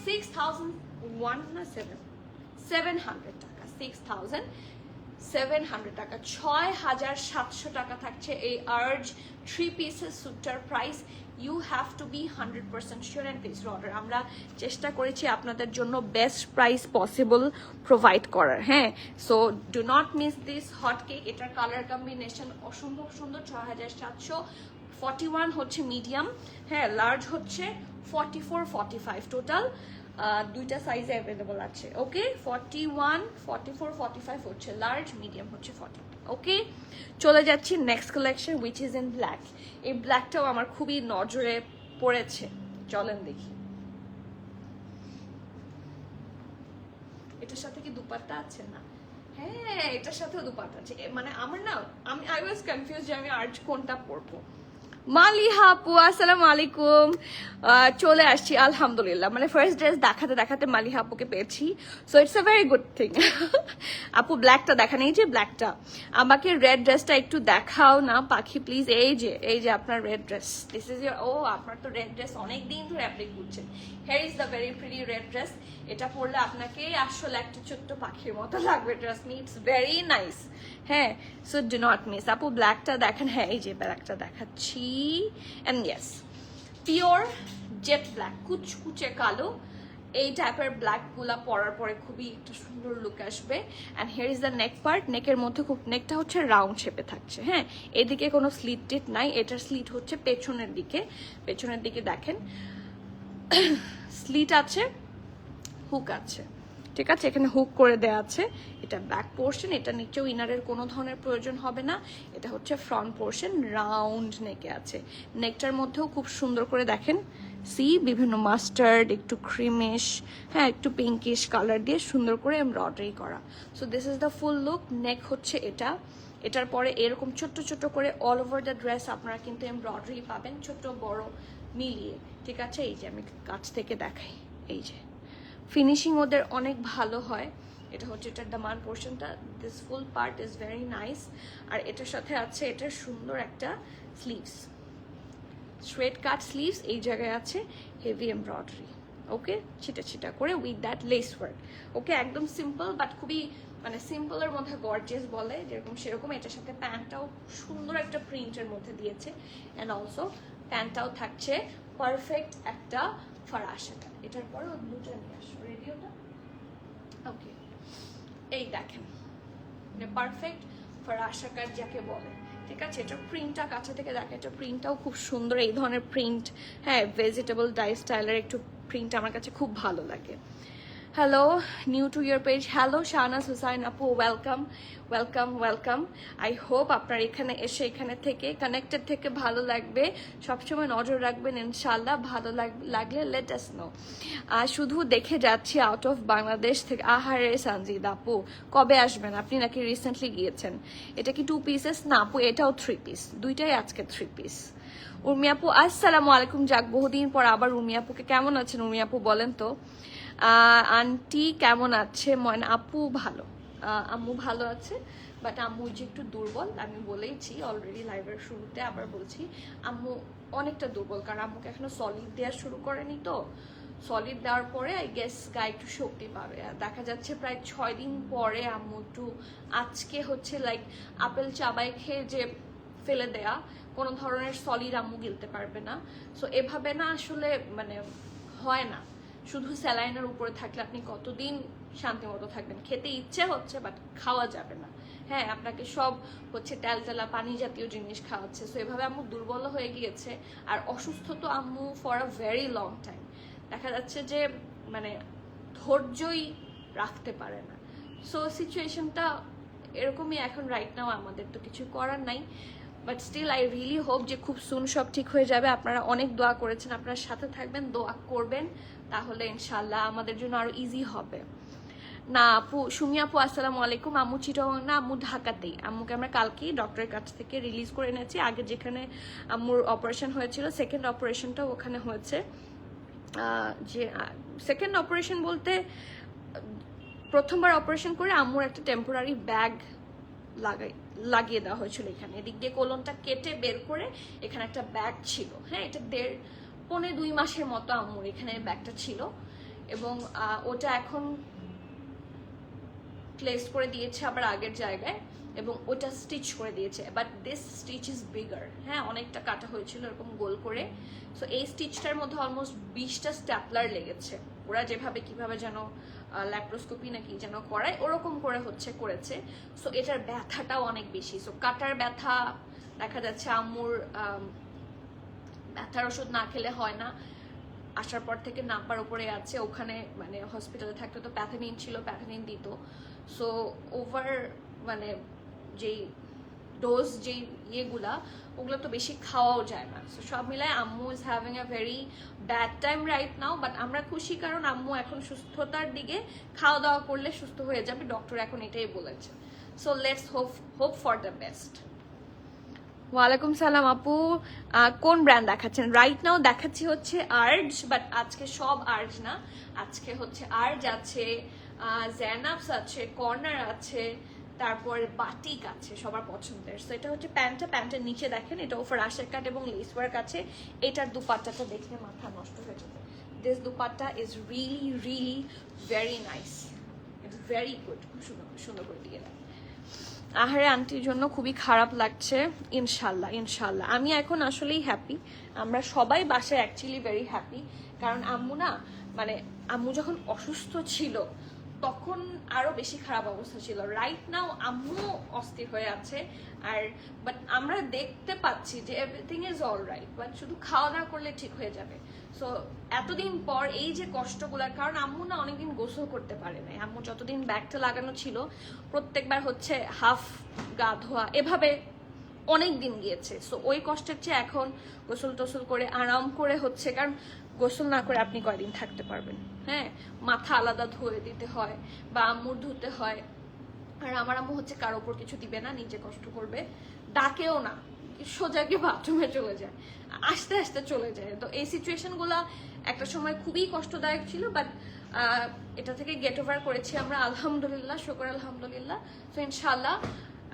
6,700 টাকা, 6,700 টাকা, 6,700 টাকা থাকছে এই আর্জ 3 পিসের স্যুটটার price. You have to be 100% sure and place order. আমরা চেষ্টা করেছি আপনাদের জন্য বেস্ট প্রাইস পসিবল প্রোভাইড করার। হ্যাঁ, so do not miss this hot cake. এটার কালার কম্বিনেশন অসম্ভব সুন্দর। 6,700। 41 হচ্ছে মিডিয়াম, হ্যাঁ, লার্জ হচ্ছে 44, 45 টোটাল। দুইটা সাইজে অ্যাভেলেবল আছে। ওকে, 41, 44, 45 হচ্ছে লার্জ, মিডিয়াম হচ্ছে 40। ওকে, চলে যাচ্ছি next collection which is in black. এই ব্ল্যাকটাও আমার খুবই নজরে পড়েছে, চলেন দেখি। এটার সাথে কি দুপাট্টা আছে? না, হ্যাঁ এটার সাথেও দুপাট্টা আছে। মানে আমার না, আই ওয়াজ কনফিউজ যে আমি আর্জ কোনটা পরবো। মালিহা আপু আসসালামু আলাইকুম। চলে আসছি আলহামদুলিল্লাহ। মানে ফার্স্ট ড্রেস দেখাতে দেখাতে মালিহা আপুকে পেয়েছি, so it's a very good thing. আপু ব্ল্যাকটা দেখা নেই যে ব্ল্যাকটা, আমাকে রেড ড্রেসটা একটু দেখাও না পাখি প্লিজ। এই যে আপনার red dress, this is your. ও আপনার তো রেড ড্রেস অনেক দিন ধরে অ্যাপ্লাই করছেন। Here is the very pretty red dress. এটা পরলে আপনাকে আসলে একটা ছোট্ট পাখির মতো লাগবে, trust me, it's very nice. হ্যাঁ, সো ডু নট মিস। আপু ব্ল্যাকটা দেখেন, হ্যাঁ এই যে ব্ল্যাকটা দেখাচ্ছি। And yes, pure jet black, কুচকুচে কালো। এই টাইপের ব্ল্যাক গুলা পরার পরে খুবই একটা সুন্দর লুক আসবে। And here is the neck part. নেকের মধ্যে খুব, নেকটা হচ্ছে রাউন্ড শেপে থাকছে। হ্যাঁ, এদিকে কোনো স্লিট টিট নাই, এটার স্লিট হচ্ছে পেছনের দিকে। পেছনের দিকে দেখেন স্লিট আছে, হুক আছে, ঠিক আছে, এখানে হুক করে দেওয়া আছে। এটা ব্যাক পোর্শন, এটা নিচেও ইনারের কোনো ধরনের প্রয়োজন হবে না। এটা হচ্ছে ফ্রন্ট পোর্শন, রাউন্ড নেকে আছে। নেকটার মধ্যেও খুব সুন্দর করে দেখেন, সি বিভিন্ন মাস্টার্ড, একটু ক্রিমিশ, হ্যাঁ একটু পিঙ্কিশ কালার দিয়ে সুন্দর করে এমব্রয়ডারি করা। So this is the full look. Neck হচ্ছে এটা। এটার পরে এরকম ছোট্ট ছোট্ট করে অল ওভার দ্য ড্রেস আপনারা কিন্তু এমব্রয়ডারি পাবেন, ছোট বড় মিলিয়ে, ঠিক আছে। এই যে আমি কাছ থেকে দেখাই, এই যে ফিনিশিং ওদের অনেক ভালো হয়। এটা হচ্ছে এটার দামান পোর্শনটা, this full part is very nice. আর এটার সাথে আছে এটার সুন্দর একটা স্লিভস, স্ট্রেট কাট স্লিভস। এই জায়গায় আছে হেভি এমব্রয়ডারি, ওকে, ছিটা ছিটা করে উইথ দ্যাট লেস ওয়ার্ক। ওকে, একদম সিম্পল বাট খুবই, মানে সিম্পলের মধ্যে গর্জিয়াস বলে যেরকম সেরকম। এটার সাথে প্যান্টটাও সুন্দর একটা প্রিন্টের মধ্যে দিয়েছে। অ্যান্ড অলসো প্যান্টটাও থাকছে পারফেক্ট একটা ফরাসা। এটার পরে ও দুটো নিয়ে আসো রেডিওটা। ওকে, এই দেখেন পারফেক্ট ফরাসা কাট যাকে বলে, ঠিক আছে। এটা প্রিন্টটা কাছে থেকে দেখে, এটা প্রিন্টটাও খুব সুন্দর। এই ধরনের প্রিন্ট, হ্যাঁ ভেজিটেবল ডাই স্টাইলের একটু প্রিন্ট আমার কাছে খুব ভালো লাগে। Hello, new to your page. Hello Shahnaz Hussain আপু, welcome welcome welcome. I hope আপনার এখানে এসে এখানে থেকে কানেক্টেড থেকে ভালো লাগবে। সবসময় নজর রাখবেন ইনশাল্লাহ। ভালো লাগলে লেট আস নো। শুধু দেখে যাচ্ছি আউট অফ বাংলাদেশ থেকে। আহারে সানজিদ আপু, কবে আসবেন? আপনি নাকি রিসেন্টলি গিয়েছেন। এটা কি 2 পিসেস? না আপু, এটাও 3 পিস, দুইটাই আজকে 3 পিস। উর্মি আপু আসসালামু আলাইকুম। যাক, বহুদিন পর আবার উর্মি আপুকে। কেমন আছেন উর্মি আপু বলেন তো? আন্টি কেমন আছে? ময়না আপু ভালো, আম্মু ভালো আছে, বাট আম্মু যে একটু দুর্বল। আমি বলেইছি অলরেডি লাইভের শুরুতে, আবার বলছি আম্মু অনেকটা দুর্বল, কারণ আম্মুকে এখনো সলিড দেওয়া শুরু করেনি। তো সলিড দেওয়ার পরে আই গেস গায়ে একটু শক্তি পাবে। আর দেখা যাচ্ছে প্রায় 6 দিন পরে আম্মু একটু, আজকে হচ্ছে লাইক আপেল চাবাই খেয়ে যে ফেলে দেয়া, কোনো ধরনের সলিড আম্মু গিলতে পারবে না। সো এভাবে না আসলে মানে হয় না। শুধু স্যালাইনের উপরে থাকলে আপনি কতদিন শান্তি মতো থাকবেন? খেতে ইচ্ছে হচ্ছে বাট খাওয়া যাবে না। হ্যাঁ, আপনাকে সব হচ্ছে তেলতেলা পানি জাতীয় জিনিস খাওয়াচ্ছে। সো এভাবে আম্মু দুর্বল হয়ে গিয়েছে। আর অসুস্থ তো আম্মু for a very long time. দেখা যাচ্ছে যে মানে ধৈর্যই রাখতে পারে না। সো সিচুয়েশনটা এরকমই এখন রাইট নাও। আমাদের তো কিছু করার নাই, but still I really hope যে খুব সুন সব ঠিক হয়ে যাবে। আপনারা অনেক দোয়া করেছেন, আপনারা সাথে থাকবেন, দোয়া করবেন, তাহলে ইনশাল্লাহ আমাদের জন্য আরো ইজি হবে। না আপু, সুমি আপু আসসালামু আলাইকুম। আম্মু চিটাগাং না, আম্মু ঢাকাতেই। আম্মুকে আমরা কালকেই ডক্টরের কাছ থেকে রিলিজ করে এনেছি। আগে যেখানে আম্মুর অপারেশন হয়েছিল, সেকেন্ড অপারেশনটাও ওখানে হয়েছে। যে সেকেন্ড অপারেশন বলতে প্রথমবার অপারেশন করে আম্মুর একটা টেম্পোরারি ব্যাগ লাগিয়ে দেওয়া হয়েছিল এখানে। এদিক দিয়ে কোলনটা কেটে বের করে এখানে একটা ব্যাগ ছিল। হ্যাঁ, এটা 1.5-2 মাসের মতো আম্মুর এখানে ব্যাগটা ছিল, এবং ওটা এখন প্লেস করে দিয়েছে আবার আগের জায়গায়, এবং ওটা স্টিচ করে দিয়েছে। But this stitch is bigger. হ্যাঁ, অনেকটা কাটা হয়েছিল এরকম গোল করে। সো এই স্টিচটার মধ্যে অলমোস্ট 20টা স্ট্যাপলার লেগেছে। ওরা যেভাবে কিভাবে যেন ল্যাপ্রোস্কোপি নাকি যেন করায় ওরকম করে করেছে। সো এটার ব্যথাটাও অনেক বেশি। সো কাটার ব্যথা দেখা যাচ্ছে আম্মুর ব্যথার ওষুধ না খেলে হয় না। আসার পর থেকে নাম্বার উপরে আছে, ওখানে মানে হসপিটালে থাকতে তো প্যাথানিন ছিল, প্যাথানিন দিত। সো ওভার মানে যেই ডোজ যেই ইয়েগুলা ওগুলো তো বেশি খাওয়াও যায় না। সো সব মিলায় আম্মু is having a very bad time right now. But আমরা খুশি, কারণ আম্মু এখন সুস্থতার দিকে, খাওয়া দাওয়া করলে সুস্থ হয়ে যাবে, ডক্টর এখন এটাই বলেছে। So let's hope for the best. ওয়ালাইকুম সালাম আপু, কোন ব্র্যান্ড দেখাচ্ছেন? রাইট নাও দেখাচ্ছি হচ্ছে আর্জ, বাট আজকে সব আর্জ না। আজকে হচ্ছে আর্জ আছে, জেনাপস আছে, কর্নার আছে, তারপর বাটিক আছে সবার পছন্দের। সো এটা হচ্ছে প্যান্টের নিচে দেখেন এটা ওভার আশার কাট এবং লেস ওয়ার্ক আছে। এটার দুপাট্টাটা দেখলে মাথা নষ্ট হয়ে যাবে। This dupatta is really really very nice, it's very good. খুব সুন্দর করে দিয়ে দেয়। আহারে আন্টির জন্য খুবই খারাপ লাগছে। ইনশাল্লাহ ইনশাল্লাহ আমি এখন আসলেই হ্যাপি। আমরা সবাই বাসায় অ্যাকচুয়ালি ভেরি হ্যাপি, কারণ আম্মু না, মানে আম্মু যখন অসুস্থ ছিল তখন আরো বেশি খারাপ অবস্থা ছিল। রাইট নাও আম্মু অস্থির হয়ে আছে, আর বাট আমরা দেখতে পাচ্ছি যে everything is all right. But শুধু খাওয়া দাওয়া করলে ঠিক হয়ে যাবে। সো এতদিন পর এই যে কষ্টগুলার, কারণ আম্মু না অনেকদিন গোসল করতে পারে নাই। আম্মু যতদিন ব্যাগটা লাগানো ছিল প্রত্যেকবার হচ্ছে হাফ গা ধোয়া, এভাবে অনেক দিন গিয়েছে। সো ওই কষ্টের চেয়ে এখন গোসল টোসল করে আরাম করে হচ্ছে, কারণ গোসল না করে আপনি কয়দিন থাকতে পারবেন? হ্যাঁ, মাথা আলাদা ধুয়ে দিতে হয় বা আম্মুর ধুতে হয়। আর আমার আম্মু হচ্ছে কারো ওপর কিছু দিবে না, নিজে কষ্ট করবে, ডাকেও না, সোজা গিয়ে বাথরুমে চলে যায়, আস্তে আস্তে চলে যায়। তো এই সিচুয়েশন গুলা একটা সময় খুবই কষ্টদায়ক ছিল, বাট এটা থেকে গেট ওভার করেছি আমরা, আলহামদুলিল্লাহ, শুকর আলহামদুলিল্লাহ। তো ইনশাল্লাহ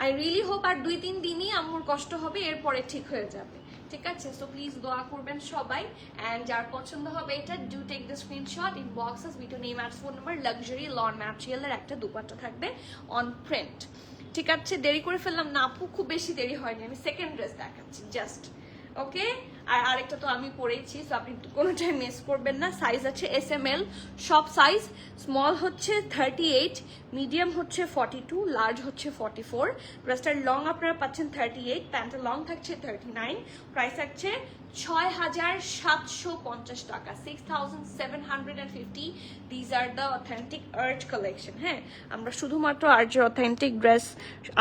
আই রিয়েলি হোপ আর 2-3 দিনই আম্মুর কষ্ট হবে, এরপরে ঠিক হয়ে যাবে। ঠিক আছে? সো প্লিজ দোয়া করবেন সবাই, এন্ড যার পছন্দ হবে এটা do take the screenshot, inboxes with name and phone number. Luxury lawn ম্যাটেরিয়ালের একটা দুপাট্টা থাকবে অন প্রিন্ট। ঠিক আছে, দেরি করে ফেললাম না আপু? খুব বেশি দেরি হয়নি, আমি সেকেন্ড ড্রেস দেখাচ্ছি জাস্ট। ওকে, আর আরেকটা তো আমি পরেইছি, সো আপনি কোনোটাই মিস করবেন না। সাইজ আছে SML, সব সাইজ। স্মল হচ্ছে 38, মিডিয়াম হচ্ছে 42, লার্জ হচ্ছে 44। ড্রেসটার লং আপনারা পাচ্ছেন 38, প্যান্টের লং থাকছে 39। প্রাইস থাকছে 6,750 টাকা, 6,750। These are the authentic urge collection. হ্যাঁ, আমরা শুধুমাত্র আর্জের অথেন্টিক ড্রেস,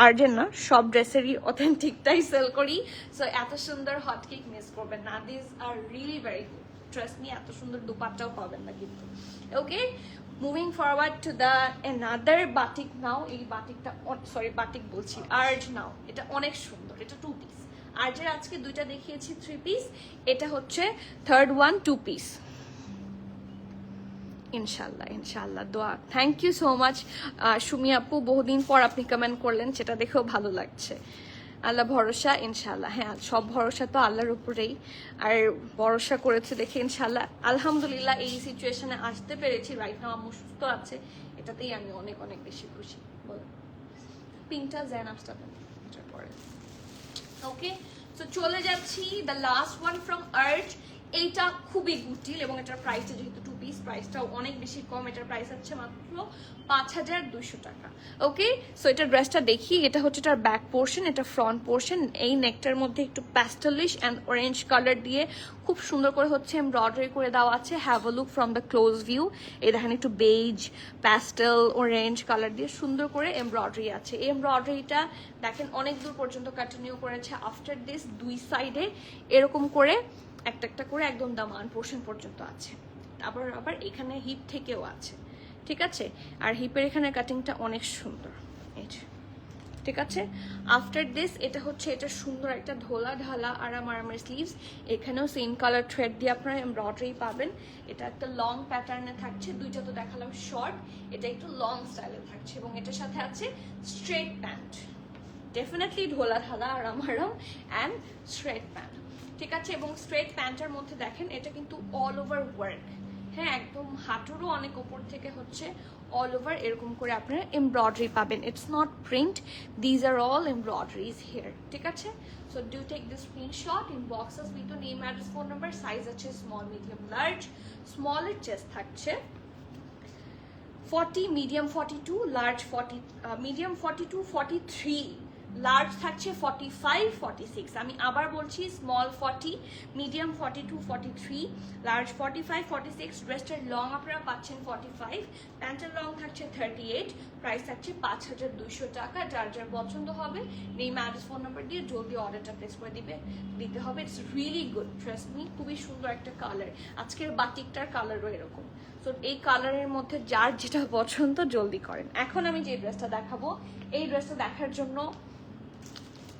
আর্জের না সব ড্রেসেরই অথেন্টিকটাই সেল করি। সো এত সুন্দর হটকেক মিস করবেন না, this are really very good. Trust me, এত সুন্দর দুপাট্টাও পাবেন না কিন্তু। Okay, moving forward to the another batik now. এই বাটিকটা, সরি বাটিক বলছি, আর্জ নাও। এটা অনেক সুন্দর, এটা 2 পিস। আর্জের আজকে 2টা দেখিয়েছি 3 পিস, এটা হচ্ছে থার্ড ওয়ান 2 পিস। ইনশাল্লাহ ইনশাল্লাহ, দোয়া। Thank you so much Sumi আপু, বহুদিন পর আপনি কমেন্ট করলেন, সেটা দেখেও ভালো লাগছে। আল্লাহ ভরসা, ইনশাল্লাহ। হ্যাঁ, সব ভরসা তো আল্লাহর উপরেই, আর ভরসা করেছে দেখে ইনশাল্লাহ আলহামদুলিল্লাহ এই সিচুয়েশনে আসতে পেরেছি। রাইট নাও আম্মু সুস্থ আছে, এটাতেই আমি অনেক অনেক বেশি খুশি। বলো পিঙ্কটা জেনাপসটা পরে। ওকে, সো চলে যাচ্ছি the last one from art. এইটা খুবই গুটিল, এবং এটার প্রাইসটা যেহেতু 2 পিস, প্রাইসটাও অনেক বেশি কম। এটার প্রাইস হচ্ছে মাত্র 5,200 টাকা। ওকে, সো এটার ড্রেসটা দেখি। এটা হচ্ছে এটার ব্যাক পোর্শন, এটা ফ্রন্ট পোর্শন। এই নেকটার মধ্যে একটু প্যাস্টেলিশ অ্যান্ড অরেঞ্জ কালার দিয়ে খুব সুন্দর করে হচ্ছে এমব্রয়ডারি করে দেওয়া আছে। Have a look from the close view. এই দেখেন একটু বেজ, প্যাস্টেল, অরেঞ্জ কালার দিয়ে সুন্দর করে এমব্রয়ডারি আছে। এই এমব্রয়ডারিটা দেখেন অনেক দূর পর্যন্ত কন্টিনিউ করেছে। আফটার দিস 2 সাইডে এরকম করে একটা একটা করে একদম দামান পোর্শন পর্যন্ত আছে। আবার এখানে হিপ থেকেও আছে। ঠিক আছে। আর হিপের এখানে কাটিংটা অনেক সুন্দর, এই যে, ঠিক আছে। আফটার দিস এটা হচ্ছে এটা সুন্দর একটা ঢোলা ঢালা আরামের স্লিভস, এখানেও সেম কালার থ্রেড দিয়ে আপনারা এমব্রয়ডারি পাবেন। এটা একটা লং প্যাটার্নে থাকছে, দুইটা তো দেখালাম শর্ট, এটা একটু লং স্টাইলে থাকছে এবং এটার সাথে আছে স্ট্রেট প্যান্ট, ডেফিনেটলি ঢোলা ঢালা আরাম অ্যান্ড স্ট্রেট প্যান্ট, ঠিক আছে। এবং স্ট্রেট প্যান্টের মধ্যে দেখেন এটা কিন্তু অল ওভার ওয়ার্ক, হ্যাঁ, একদম হাঁটুরও অনেক উপর থেকে হচ্ছে অল ওভার এরকম করে আপনারা এমব্রয়ডারি পাবেন। It's not print, these are all embroideries here, ঠিক আছে। So do take this screenshot, inbox us with name address phone number, size আছে স্মল মিডিয়াম লার্জ, স্মলের চেস্ট থাকছে 40, মিডিয়াম 42, লার্জ 40, মিডিয়াম 42, 43, লার্জ থাকছে 45, 46। আমি আবার বলছি, স্মল 40, মিডিয়াম 42, 43, লার্জ 45, 46। ড্রেসটার লং আপনারা পাচ্ছেন 45, প্যান্টের লং থাকছে 38, প্রাইস থাকছে 5200 টাকা। যার যার পছন্দ হবে নেম অ্যাড্রেস ফোন নাম্বার দিয়ে জলদি অর্ডারটা প্লেস করে দিতে হবে। It's really good, trust me, খুবই সুন্দর একটা কালার, আজকের বাটিকটার কালারও এরকম। সো এই কালারের মধ্যে যার যেটা পছন্দ জলদি করেন। এখন আমি যে ড্রেসটা দেখাবো, এই ড্রেসটা দেখার জন্য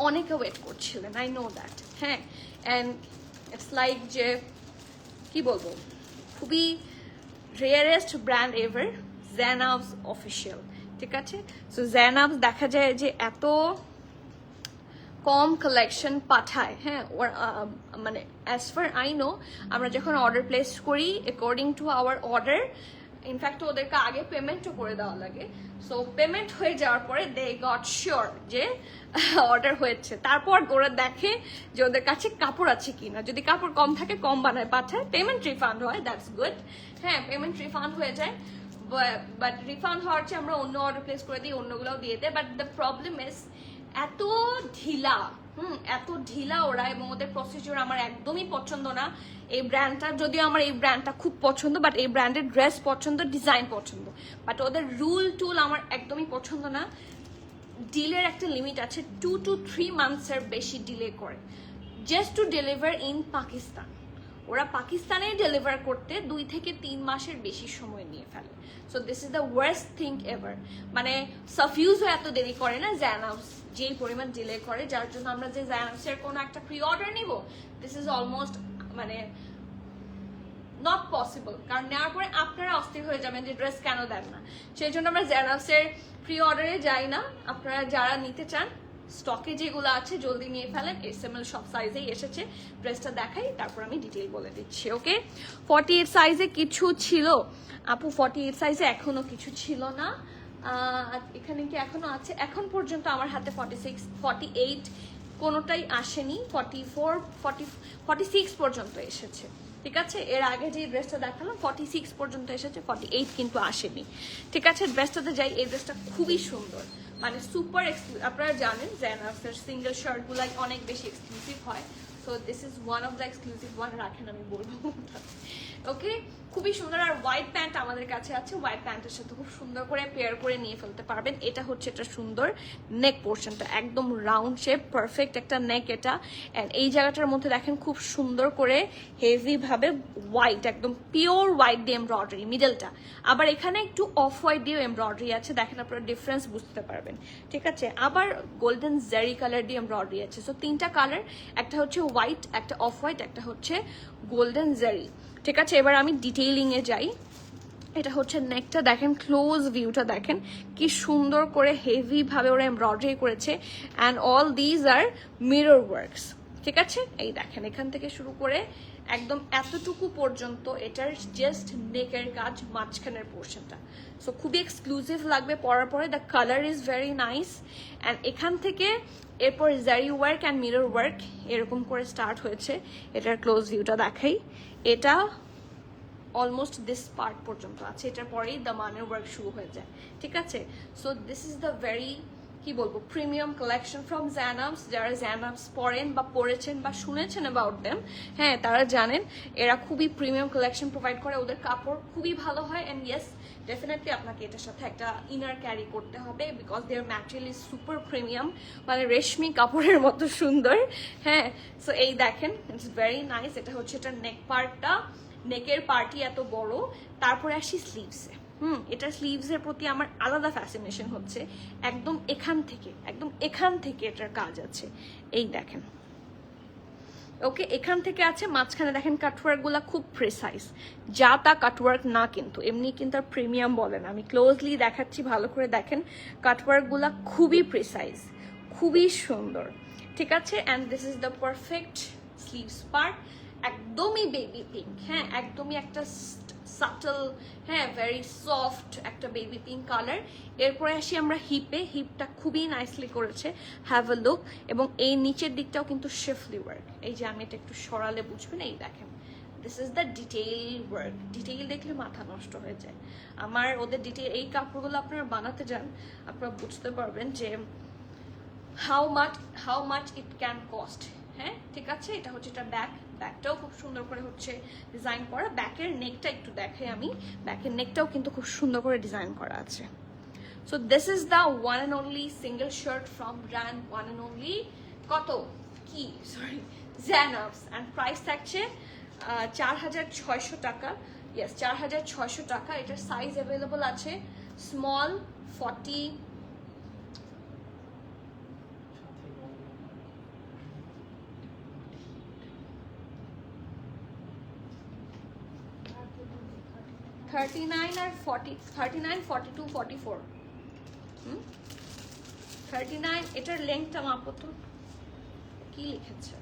অনেকে ওয়েট করছিলেন, আই নো দ্যাট, হ্যাঁ। অ্যান্ড ইটস লাইক যে কি বলবো, খুবই রেয়ারেস্ট ব্র্যান্ড এভার, জ্যানাভস অফিসিয়াল, ঠিক আছে। সো জ্যানাভস দেখা যায় যে এত কম কালেকশন পাঠায়, হ্যাঁ, ওর মানে অ্যাজ ফার আই নো, আমরা যখন অর্ডার প্লেস করি according to our order, in fact ওদেরকে আগে পেমেন্টও করে দেওয়া লাগে। সো পেমেন্ট হয়ে যাওয়ার পরে দে গট শিওর যে অর্ডার হয়েছে, তারপর ওরা দেখে যে ওদের কাছে কাপড় আছে কিনা, যদি কাপড় কম থাকে কম বানায় পাঠায়, পেমেন্ট রিফান্ড হয়, দ্যাটস গুড, হ্যাঁ, পেমেন্ট রিফান্ড হয়ে যায়। বাট রিফান্ড হওয়ার চেয়ে আমরা অন্য অর্ডার প্লেস করে দিই, অন্যগুলোও দিয়ে দেয়। বাট দ্য প্রবলেম ইজ এত ঢিলা, এত ঢিলা ওরা, এবং ওদের প্রসিডিওর আমার একদমই পছন্দ না। এই ব্র্যান্ডটা, যদিও আমার এই ব্র্যান্ডটা খুব পছন্দ, বাট এই ব্র্যান্ডের ড্রেস পছন্দ, ডিজাইন পছন্দ, বাট ওদের রুল টুল আমার একদমই পছন্দ না। ডিলের একটা লিমিট আছে, 2 to 3 মান্থসের বেশি ডিলে করে just to deliver in Pakistan. ওরা পাকিস্তানে ডেলিভার করতে 2 থেকে 3 মাসের বেশি সময় নিয়ে ফেলে। So this is the worst thing ever. মানে সাফিউজও এত দেরি করে না, জ্যানাভস যেই পরিমাণ ডিলে করে, যার জন্য আমরা যে জ্যানাভসের কোনো একটা প্রি অর্ডার নিব, দিস ইজ অলমোস্ট মানে নট পসিবল, কারণ নেওয়ার পরে আপনারা অস্থির হয়ে যাবেন যে ড্রেস কেন দেন না। সেই জন্য আমরা জ্যানাভসের প্রি অর্ডারে যাই না। আপনারা যারা নিতে চান, স্টকে যেগুলো আছে জলদি নিয়ে ফেলেন, SML সব সাইজেই এসেছে। ড্রেসটা দেখাই, তারপর আমি ডিটেইল বলে দিচ্ছি, ওকে। 48 সাইজে কিছু ছিল আপু, 48 সাইজে এখনো কিছু ছিল না, এখানে কি এখনো আছে? এখন পর্যন্ত আমার হাতে 46, 48 কোনোটাই আসেনি, 44, 46 পর্যন্ত এসেছে, ঠিক আছে। এর আগে যে ড্রেসটা দেখালাম 46 পর্যন্ত এসেছে, 48 কিন্তু আসেনি, ঠিক আছে। ড্রেসটাতে যাই, এই ড্রেসটা খুবই সুন্দর, মানে সুপার এক্সক্লুসিভ। আপনারা জানেন জ্যানাভসের সিঙ্গেল শার্টগুলো অনেক বেশি এক্সক্লুসিভ হয়, so this is one of the exclusive one, রাখেন আমি বলবো, ওকে। খুবই সুন্দর। আর হোয়াইট প্যান্ট আমাদের কাছে আছে, হোয়াইট প্যান্টের সাথে খুব সুন্দর করে পেয়ার করে নিয়ে ফেলতে পারবেন। এটা হচ্ছে এটা সুন্দর নেক পোর্শনটা, একদম রাউন্ড শেপ, পারফেক্ট একটা নেক এটা। অ্যান্ড এই জায়গাটার মধ্যে দেখেন খুব সুন্দর করে হেভি ভাবে হোয়াইট, একদম পিওর হোয়াইট দিয়ে এমব্রয়ডারি মিডলটা, আবার এখানে একটু অফ হোয়াইট দিয়ে এমব্রয়ডারি আছে, দেখেন আপনারা ডিফারেন্স বুঝতে পারবেন, ঠিক আছে। আবার গোল্ডেন জারি কালার দিয়ে এমব্রয়ডারি আছে। সো 3টা কালার, একটা হচ্ছে হোয়াইট, একটা অফ হোয়াইট, একটা হচ্ছে গোল্ডেন জারি, ঠিক আছে। এবার আমি ডিটেইলিং এ যাই। এটা হচ্ছে নেকটা, দেখেন ক্লোজ ভিউটা দেখেন কি সুন্দর করে হেভি ভাবে ওরা এমব্রয়ডারি করেছে, and all these are mirror works, ঠিক আছে। এই দেখেন এখান থেকে শুরু করে একদম এতটুকু পর্যন্ত এটার জাস্ট নেকের কাজ, মাঝখানের পোর্শনটা। সো খুবই এক্সক্লুসিভ লাগবে পরার পরে। The colour is very nice. And এখান থেকে এরপর জারি ওয়ার্ক অ্যান্ড মিরর ওয়ার্ক এরকম করে স্টার্ট হয়েছে। এটার ক্লোজ ভিউটা দেখাই, এটা অলমোস্ট দিস পার্ট পর্যন্ত আছে, এটার পরেই দামানের ওয়ার্ক শুরু হয়ে যায়, ঠিক আছে। So this is the very কি বলবো প্রিমিয়াম কালেকশন ফ্রম জ্যানাভস। যারা জ্যানাভস পরেন বা পড়েছেন বা শুনেছেন অ্যাবাউট দেম, হ্যাঁ, তারা জানেন এরা খুবই প্রিমিয়াম কালেকশন প্রোভাইড করে, ওদের কাপড় খুবই ভালো হয়। অ্যান্ড ইয়েস, ডেফিনেটলি আপনাকে এটার সাথে একটা ইনার ক্যারি করতে হবে, because their material is super premium, মানে রেশমি কাপড়ের মতো সুন্দর, হ্যাঁ। সো এই দেখেন, ইটস ভেরি নাইস। এটা হচ্ছে এটার নেক পার্টটা, নেকের পার্টি এত বড়। তারপরে আসি স্লিভসে, এটার স্লিভসের প্রতি আমার আলাদা ফ্যাসিনেশন হচ্ছে। একদম এখান থেকে এটার কাজ আছে, এই দেখেন। ওকে, এখান থেকে আছে, মাঝখানে দেখেন কাটওয়ার্কগুলো খুব প্রিসাইজ, যা তা কাটওয়ার্ক না, কিন্তু এমনি কিন্তু আর প্রিমিয়াম বলে না। আমি ক্লোজলি দেখাচ্ছি, ভালো করে দেখেন, কাটওয়ার্কগুলো খুবই প্রিসাইজ, খুবই সুন্দর, ঠিক আছে। And this is the perfect sleeves part, একদমই বেবি পিঙ্ক, হ্যাঁ, একদমই একটা সাটল, হ্যাঁ, ভেরি সফট একটা বেবি পিঙ্ক কালার। এরপরে আসি আমরা হিপে, হিপটা খুবই নাইসলি করেছে, হ্যাভ আ লুক। এবং এই নিচের দিকটাও কিন্তু শিফলি ওয়ার্ক, এই যে আমি এটা একটু সরালে বুঝবেন, এই দেখেন, this is the detail work. Detail দেখলে মাথা নষ্ট হয়ে যায় আমার, ওদের ডিটেইল। এই কাপড়গুলো আপনারা বানাতে যান, আপনারা বুঝতে পারবেন যে how much it can cost, হ্যাঁ, ঠিক আছে। এটা হচ্ছে এটা ব্যাকটাও খুব সুন্দর করে হচ্ছে ডিজাইন করা। ব্যাকের নেকটা একটু দেখাই আমি, ব্যাকের নেকটাও কিন্তু খুব সুন্দর করে ডিজাইন করা আছে। So this is the one and only single shirt from brand one and only জানাবস, অ্যান্ড প্রাইস থাকছে 4,600 টাকা। ইয়েস, 4,600 টাকা। এটার সাইজ অ্যাভেলেবল আছে স্মল 40, 39 আর 40, 39, 42, 44, 39। এটার লেন্থটা মাপো তো, কি লিখেছে?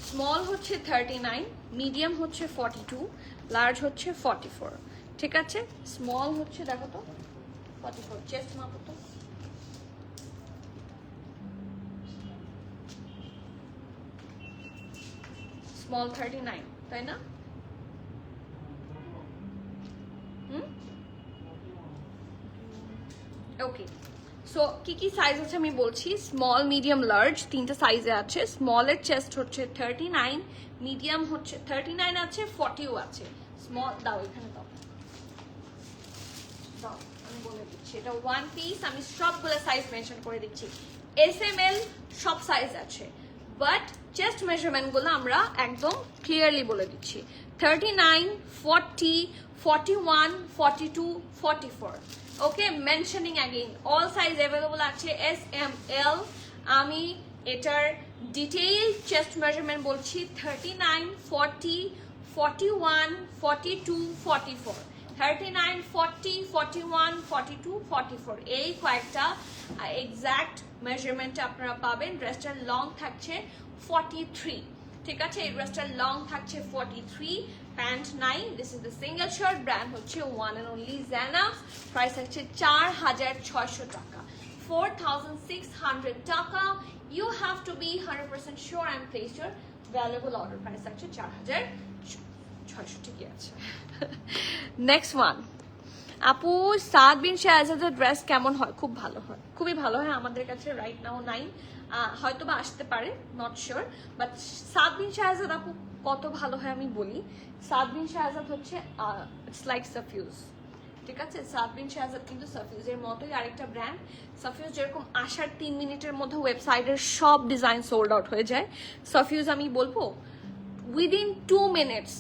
স্মল হচ্ছে 39, মিডিয়াম হচ্ছে 42, লার্জ হচ্ছে 44, ঠিক আছে। স্মল হচ্ছে, দেখো তো, 44, চেস্ট মাপো তো। স্মল 39, তাই না? ওকে, সো কি সাইজ আছে আমি বলছি। স্মল, মিডিয়াম, লার্জ, তিনটা সাইজে আছে। স্মলের চেস্ট হচ্ছে 39, মিডিয়াম হচ্ছে 39 আছে, 40ও আছে। স্মল দাও, এখানে দাও, আমি বলে দিচ্ছি, এটা ওয়ান পিস, আমি সবগুলো সাইজ মেনশন করে দিচ্ছি। SML সব সাইজ আছে, বাট চেস্ট মেজারমেন্ট গুলো আমরা একদম ক্লিয়ারলি বলে দিচ্ছি। 39, 40, 41, 42, 44। Okay, mentioning again, all size available আছে, SML। আমি এটার ডিটেইল চেস্ট মেজারমেন্ট বলছি, 39, 40, 41, 42, 44, 39, 40, 41, 42, 44, এই কয়েকটা এক্সাক্ট মেজারমেন্টে আপনারা পাবেন। ড্রেসটার লং থাকছে 43, ঠিক আছে। এই ড্রেসটার লং থাকছে 43, প্যান্ট নাই। This is the single shirt, brand হচ্ছে ওয়ান অ্যান্ড অনলি জানাবস। প্রাইস হচ্ছে 4,600 টাকা, 4,600 টাকা। You have to be 100% sure and place your valuable order. Price হচ্ছে 4,600, ঠিকই আছে। নেক্সট ওয়ান, আপু সাদ বিন শাহজাদের ড্রেস কেমন হয়? খুব ভালো হয়, খুবই ভালো হয়। আমাদের কাছে রাইট নাও নাই, হয়তো বা আসতে পারে, নট শিওর। বাট সাদ বিন শাহজাদ আপু কত ভালো হয় আমি বলি। সাদ বিন শাহজাদ হচ্ছে ইটস লাইক সাফিউজ, ঠিক আছে। সাদ বিন শাহজাদ কিন্তু সাফিউজের মতোই আরেকটা ব্র্যান্ড। সাফিউজ যেরকম আসার 3 মিনিটের মধ্যে ওয়েবসাইটের সব ডিজাইন সোল্ড আউট হয়ে যায়, সাফিউজ আমি বলবো উইদিন 2 মিনিটস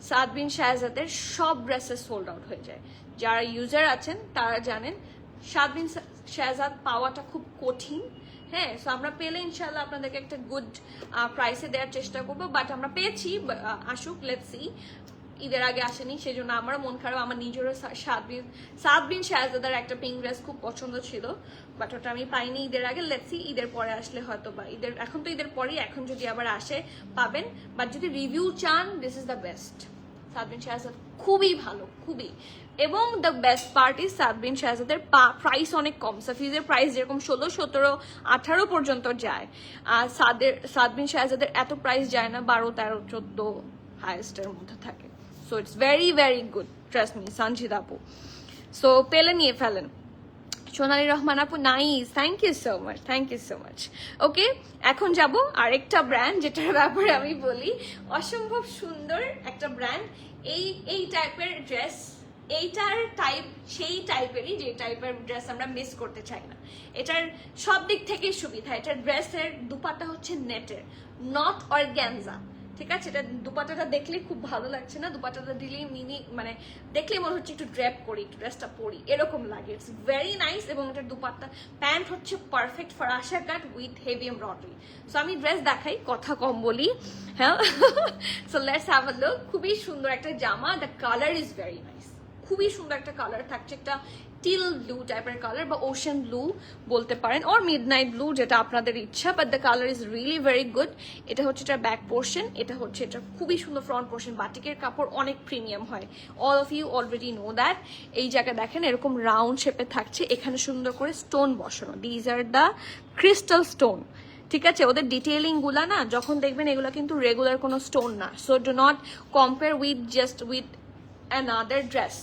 সাদ বিন শাহজাদের সব ড্রেসেস সোল্ড আউট হয়ে যায়। যারা ইউজার আছেন তারা জানেন সাদ বিন শাহজাদ পাওয়াটা খুব কঠিন, হ্যাঁ। সো আমরা পেলে ইনশাল্লাহ আপনাদেরকে একটা গুড প্রাইসে দেওয়ার চেষ্টা করবো, বাট আমরা পেয়েছি, আসুক, লেটস সি। ঈদের আগে আসেনি, সেই জন্য আমারও মন খারাপ। আমার নিজেরও সাদ বিন শাহজাদার একটা পিঙ্ক ড্রেস খুব পছন্দ ছিল, বাট ওটা আমি পাইনি ঈদের আগে। লেটস সি, ঈদের পরে আসলে হয়তো বা, এখন তো ঈদের পরেই, এখন যদি আবার আসে পাবেন। বাট যদি রিভিউ চান, this is the best. Saad bin Shahzad খুবই ভালো, খুবই। এবং the best part is Saad bin শাহজাদের প্রাইস অনেক কম। সাফিজের প্রাইস যেরকম 16, 17, 18 পর্যন্ত যায়, আর সাদ বিন শাহজাদের এত প্রাইস যায় না, 12, 13, 14 হাইয়েস্টের মধ্যে থাকে। So it's very very good, trust me Sanjida আপু। সো পেলে নিয়ে ফেলেন। সোনালী রহমান আপু, nice, thank you so much, thank you so much. Okay, এখন যাব আরেকটা ব্র্যান্ড যেটার ব্যাপারে আমি বলি অসম্ভব সুন্দর একটা ব্র্যান্ড। এই টাইপের ড্রেস, এইটার টাইপ সেই টাইপেরই যে টাইপের ড্রেস আমরা মিস করতে চাই না। এটার সব দিক থেকেই সুবিধা। এটার ড্রেসের দুপাট্টা হচ্ছে নেটের, নট অর্গ্যানজা, ঠিক আছে, এটা দুপাট্টাটা দেখলেই খুব ভালো লাগছে না, দুপাট্টাটা দিলেই মিনি মানে দেখলেই মনে হচ্ছে একটু ড্রেপ করি, একটু ড্রেসটা পরি এরকম লাগে। It's very nice. এবং এটার দুপাট্টা প্যান্ট হচ্ছে perfect farasha cut with heavy embroidery. So আমি ড্রেস দেখাই, কথা কম বলি, হ্যাঁ। So let's have a look. খুবই সুন্দর একটা জামা, the colour is very nice, খুবই সুন্দর একটা কালার থাকছে, একটা টিল ব্লু টাইপের কালার বা ওশান ব্লু বলতে পারেন, অর মিডনাইট ব্লু, যেটা আপনাদের ইচ্ছা, but the colour is really very good. এটা হচ্ছে এটার ব্যাক পোর্শন, এটা হচ্ছে এটা খুবই সুন্দর ফ্রন্ট পোর্শন। বাটিকের কাপড় অনেক প্রিমিয়াম হয়, all of you already know that. এই জায়গায় দেখেন এরকম রাউন্ড শেপে থাকছে, এখানে সুন্দর করে স্টোন বসানো, these are the crystal stone. ঠিক আছে, ওদের ডিটেইলিং গুলা না যখন দেখবেন এগুলা কিন্তু রেগুলার কোনো স্টোন না। So do not compare with just with another dress,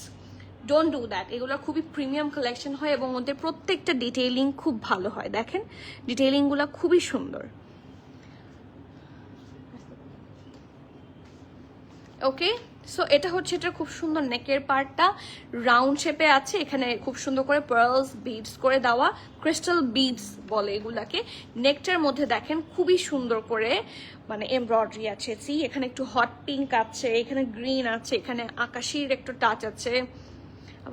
don't do that. এগুলো খুবই প্রিমিয়াম কালেকশন হয় এবং ওদের প্রত্যেকটা ডিটেইলিং খুব ভালো হয়। দেখেন ডিটেইলিং গুলা খুবই সুন্দর। ওকে, সো এটা হচ্ছে এটা খুব সুন্দর নেকের পার্টটা রাউন্ড শেপে আছে, এখানে খুব সুন্দর করে পার্লস বিডস করে দেওয়া, ক্রিস্টাল বিডস বলে এগুলাকে। নেকটার মধ্যে দেখেন খুবই সুন্দর করে মানে এমব্রয়ডারি আছে, সি এখানে একটু হট পিঙ্ক আছে, এখানে গ্রিন আছে, এখানে আকাশির একটু টাচ আছে।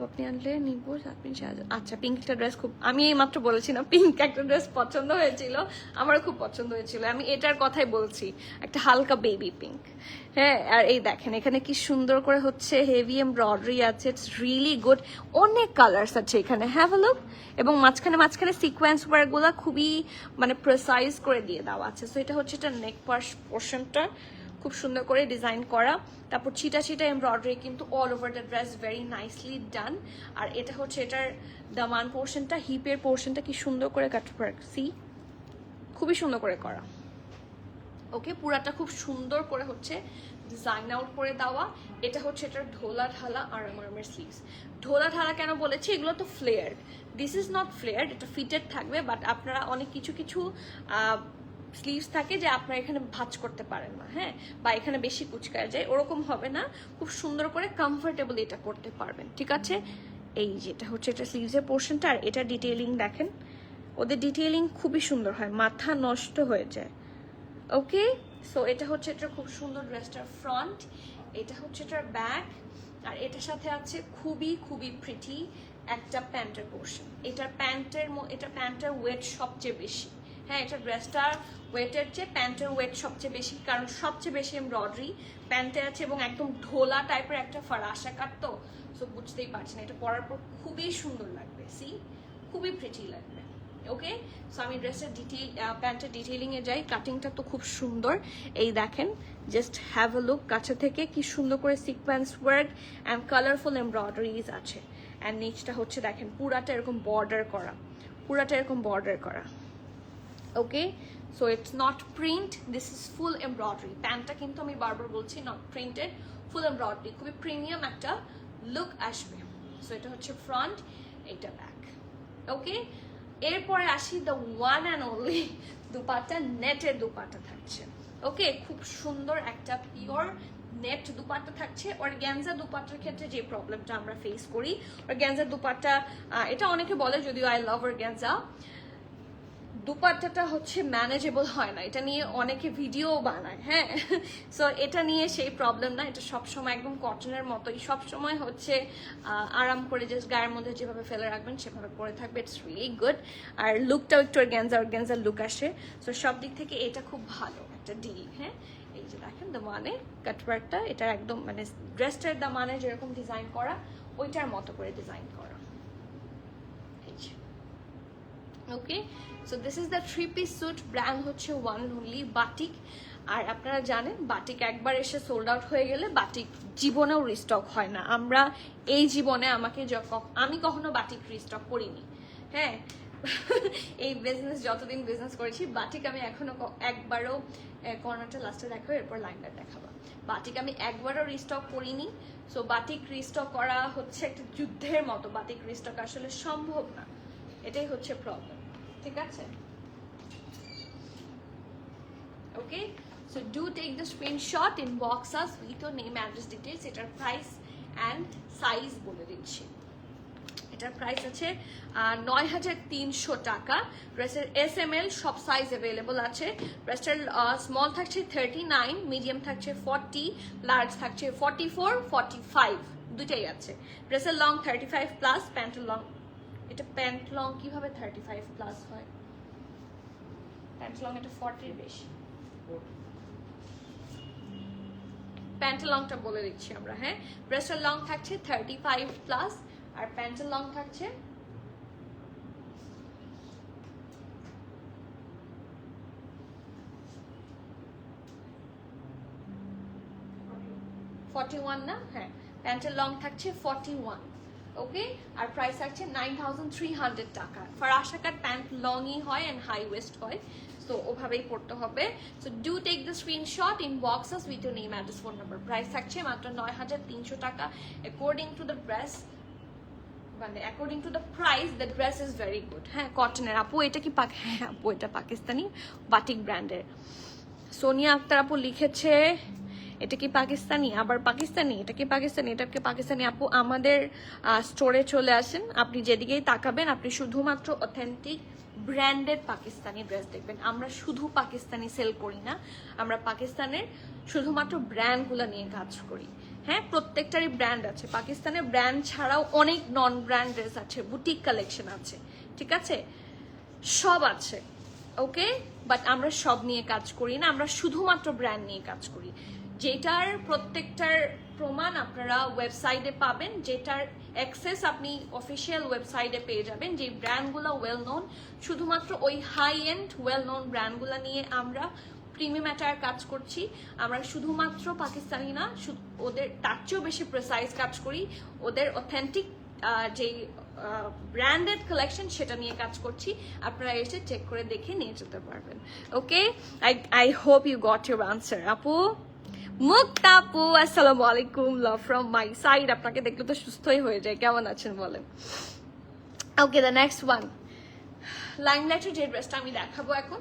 আপনি আনলে নিব আপনি। আচ্ছা, পিঙ্কটা ড্রেস খুব, আমি এই মাত্র বলেছি না পিঙ্ক একটা ড্রেস পছন্দ হয়েছিল, আমারও খুব পছন্দ হয়েছিল, আমি এটার কথাই বলছি, একটা হালকা বেবি পিঙ্ক। হ্যাঁ, আর এই দেখেন এখানে কি সুন্দর করে হচ্ছে হেভি এমব্রয়ডারি আছে, ইটস রিয়েলি গুড। অনেক কালার্স আছে এখানে, হ্যাভ আ লুক। এবং মাঝখানে মাঝখানে সিকোয়েন্স ওয়ার্কগুলো খুবই মানে প্রিসাইজ করে দিয়ে দেওয়া আছে। সো এটা হচ্ছে এটা নেক পোর্শনটা খুব সুন্দর করে ডিজাইন করা, তারপর ছিটা ছিটা এমব্রয়ডারি কিন্তু all over the dress, very nicely done. আর এটা হচ্ছে এটার দামান পোর্শনটা, হিপের পোর্শনটা কি সুন্দর করে কাটওয়ার্ক, সি খুবই সুন্দর করে করা। ওকে, পুরাটা খুব সুন্দর করে হচ্ছে ডিজাইন আউট করে দেওয়া। এটা হচ্ছে এটার ঢোলা ঢালা আরামের স্লিভস। ঢোলা ঢালা কেন বলেছি, এগুলো তো flared, this is not flared, এটা ফিটেড থাকবে। বাট আপনারা অনেক কিছু কিছু স্লিভস থাকে যে আপনারা এখানে ভাঁজ করতে পারেন না, হ্যাঁ, বা এখানে বেশি কুচকায় যায়, ওরকম হবে না, খুব সুন্দর করে কমফোর্টেবল এটা করতে পারবেন। ঠিক আছে, এই যেটা হচ্ছে এটা স্লিভসের পোর্শনটা। আর এটা ডিটেইলিং দেখেন, ওদের ডিটেইলিং খুবই সুন্দর হয়, মাথা নষ্ট হয়ে যায়। ওকে, সো এটা হচ্ছে এটা খুব সুন্দর ড্রেসটার ফ্রন্ট, এটা হচ্ছে এটার ব্যাক, আর এটার সাথে আছে খুবই খুবই প্রিটি একটা প্যান্টের পোর্শন। এটার প্যান্টের ওয়েট সবচেয়ে বেশি, হ্যাঁ, এটা ড্রেসটার ওয়েটের চেয়ে প্যান্টের ওয়েট সবচেয়ে বেশি, কারণ সবচেয়ে বেশি এমব্রয়ডারি প্যান্টে আছে এবং একদম ঢোলা টাইপের একটা ফরাসা কাট, তো সো বুঝতেই পারছেন এটা পরার পর খুবই সুন্দর লাগবে, সি খুবই প্রিটি লাগবে। ওকে, সো আমি ড্রেসের প্যান্টের ডিটেইলিং এ যাই। কাটিংটা তো খুব সুন্দর, এই দেখেন, জাস্ট হ্যাভ আ লুক কাছে থেকে, কি সুন্দর করে sequence work and colourful embroideries আছে। অ্যান্ড নিচটা হচ্ছে দেখেন পুরাটা এরকম বর্ডার করা, পুরাটা এরকম বর্ডার করা। Okay, so it's not print, this is full embroidery. প্যান্টটা কিন্তু আমি বারবার বলছি নট প্রিন্টেড, ফুল এমব্রয়ডারি, খুবই প্রিমিয়াম একটা লুক আসবে। সো এটা হচ্ছে ফ্রন্ট, এটা ব্যাক। ওকে, এরপরে আসি the one and only dupatta, নেটের দুপাট্টা থাকছে। ওকে, খুব সুন্দর একটা পিওর নেট দুপাট্টা থাকছে। অর্গানজা দুপাট্টার ক্ষেত্রে যে প্রবলেমটা আমরা ফেস করি, অর্গানজা দুপাট্টা, এটা অনেকে বলে, যদিও আই লাভ অর্গানজা, দুপাট্টাটা হচ্ছে ম্যানেজেবল হয় না, এটা নিয়ে অনেকে ভিডিও বানায়, হ্যাঁ। সো এটা নিয়ে সেই প্রবলেম না, এটা সবসময় একদম কটনের মতোই সবসময় হচ্ছে আরাম করে জাস্ট গায়ের মধ্যে যেভাবে ফেলে রাখবেন সেভাবে পরে থাকবে, ইটস রিয়েলি গুড। আর লুকটাও একটু অর্গানজার লুক আসে। সো সব দিক থেকে এটা খুব ভালো একটা ডিল, হ্যাঁ। এই যে দেখেন দামানে কাটওয়ার্কটা, এটা একদম মানে ড্রেসটার দামানে যেরকম ডিজাইন করা ওইটার মতো করে ডিজাইন করা। Okay, so this is the three piece suit, brand হচ্ছে ওয়ান অনলি বাটিক। আর আপনারা জানেন বাটিক একবার এসে সোল্ড আউট হয়ে গেলে বাটিক জীবনেও রিস্টক হয় না। আমরা এই জীবনে আমি কখনো বাটিক রিস্টক করিনি, হ্যাঁ। এই বিজনেস যতদিন বিজনেস করেছি বাটিক আমি এখনো একবারও, কর্নারটা লাস্টে দেখাবো এরপর লাইনটা দেখাবো, বাটিক আমি একবারও রিস্টক করিনি। সো বাটিক রিস্টক করা হচ্ছে একটা যুদ্ধের মতো, বাটিক রিস্টক আসলে সম্ভব না, এটাই হচ্ছে প্রবলেম। ঠিক আছে, okay, so do take the screenshot, inbox us with your name address details, এটার প্রাইস অ্যান্ড সাইজ বলে দিচ্ছি। এটার প্রাইস আছে ৯,৩০০ টাকা। ড্রেসের SML সব সাইজ অ্যাভেলেবল আছে। ড্রেসের স্মল থাকছে 39, মিডিয়াম থাকছে 40, লার্জ থাকছে 44, 45 দুটাই আছে। ড্রেসের লং 35 প্লাস, প্যান্টের লং, এটা প্যান্ট লং কিভাবে 35 প্লাস হয়? প্যান্ট লং এটা 40 বেশি। প্যান্টের লংটা বলে দিচ্ছি আমরা, হ্যাঁ। ড্রেসের লং থাকছে 35 প্লাস আর প্যান্টের লং থাকছে 41 না? হ্যাঁ, প্যান্টের লং থাকছে 41, ওকে। আর প্রাইস থাকছে 9,300 টাকা। ফরাসা কাট প্যান্ট লংই হয় এন্ড হাই ওয়েস্ট হয়, তো ওভাবেই পড়তে হবে। So do take the screenshot, inbox us with your name, address, phone number. Price থাকছে মাত্র 9,300 টাকা। অ্যাকর্ডিং টু দ্য ড্রেস, মানে according to the price, the dress is very good. হ্যাঁ, কটনের। আপু এটা কি হ্যাঁ আপু এটা পাকিস্তানি বাটিক ব্র্যান্ডের। সোনিয়া আক্তার আপু লিখেছে এটা কি পাকিস্তানি, আবার পাকিস্তানি, এটা কি পাকিস্তানি, এটা কি পাকিস্তানি। আপু আমাদের স্টোরে চলে আসেন, আপনি যেদিকেই তাকাবেন আপনি শুধুমাত্র অথেন্টিক ব্র্যান্ডেড পাকিস্তানি ড্রেস দেখবেন। আমরা শুধু পাকিস্তানি সেল করি না, আমরা পাকিস্তানের শুধুমাত্র ব্র্যান্ডগুলো নিয়ে কাজ করি। হ্যাঁ, প্রত্যেকটারই ব্র্যান্ড আছে। পাকিস্তানের ব্র্যান্ড ছাড়াও অনেক নন ব্র্যান্ড ড্রেস আছে, বুটিক কালেকশন আছে, ঠিক আছে, সব আছে, ওকে। বাট আমরা সব নিয়ে কাজ করি না, আমরা শুধুমাত্র ব্র্যান্ড নিয়ে কাজ করি। যেটার প্রত্যেকটার প্রমাণ আপনারা ওয়েবসাইটে পাবেন, যেটার অ্যাক্সেস আপনি অফিসিয়াল ওয়েবসাইটে পেয়ে যাবেন। যে ব্র্যান্ডগুলো ওয়েল নোন, শুধুমাত্র ওই হাই এন্ড ওয়েল নোন ব্র্যান্ডগুলো নিয়ে আমরা প্রিমিয়াম অ্যাটায়ার কাজ করছি। আমরা শুধুমাত্র পাকিস্তানি না, ওদের তার চেয়েও বেশি প্রেসাইজ কাজ করি। ওদের অথেন্টিক যেই ব্র্যান্ডেড কালেকশন সেটা নিয়ে কাজ করছি। আপনারা এসে চেক করে দেখে নিয়ে যেতে পারবেন, okay. I hope you got your answer. আপু মুক্তা আপু, আসসালামু আলাইকুম, লাভ ফ্রম মাই সাইড। আপনাকে দেখলে তো সুস্থই হয়ে যায়। কেমন আছেন বলেন? ওকে, দ্য নেক্সট ওয়ান, লাইমলাইটের যে ড্রেসটা আমি দেখাবো এখন,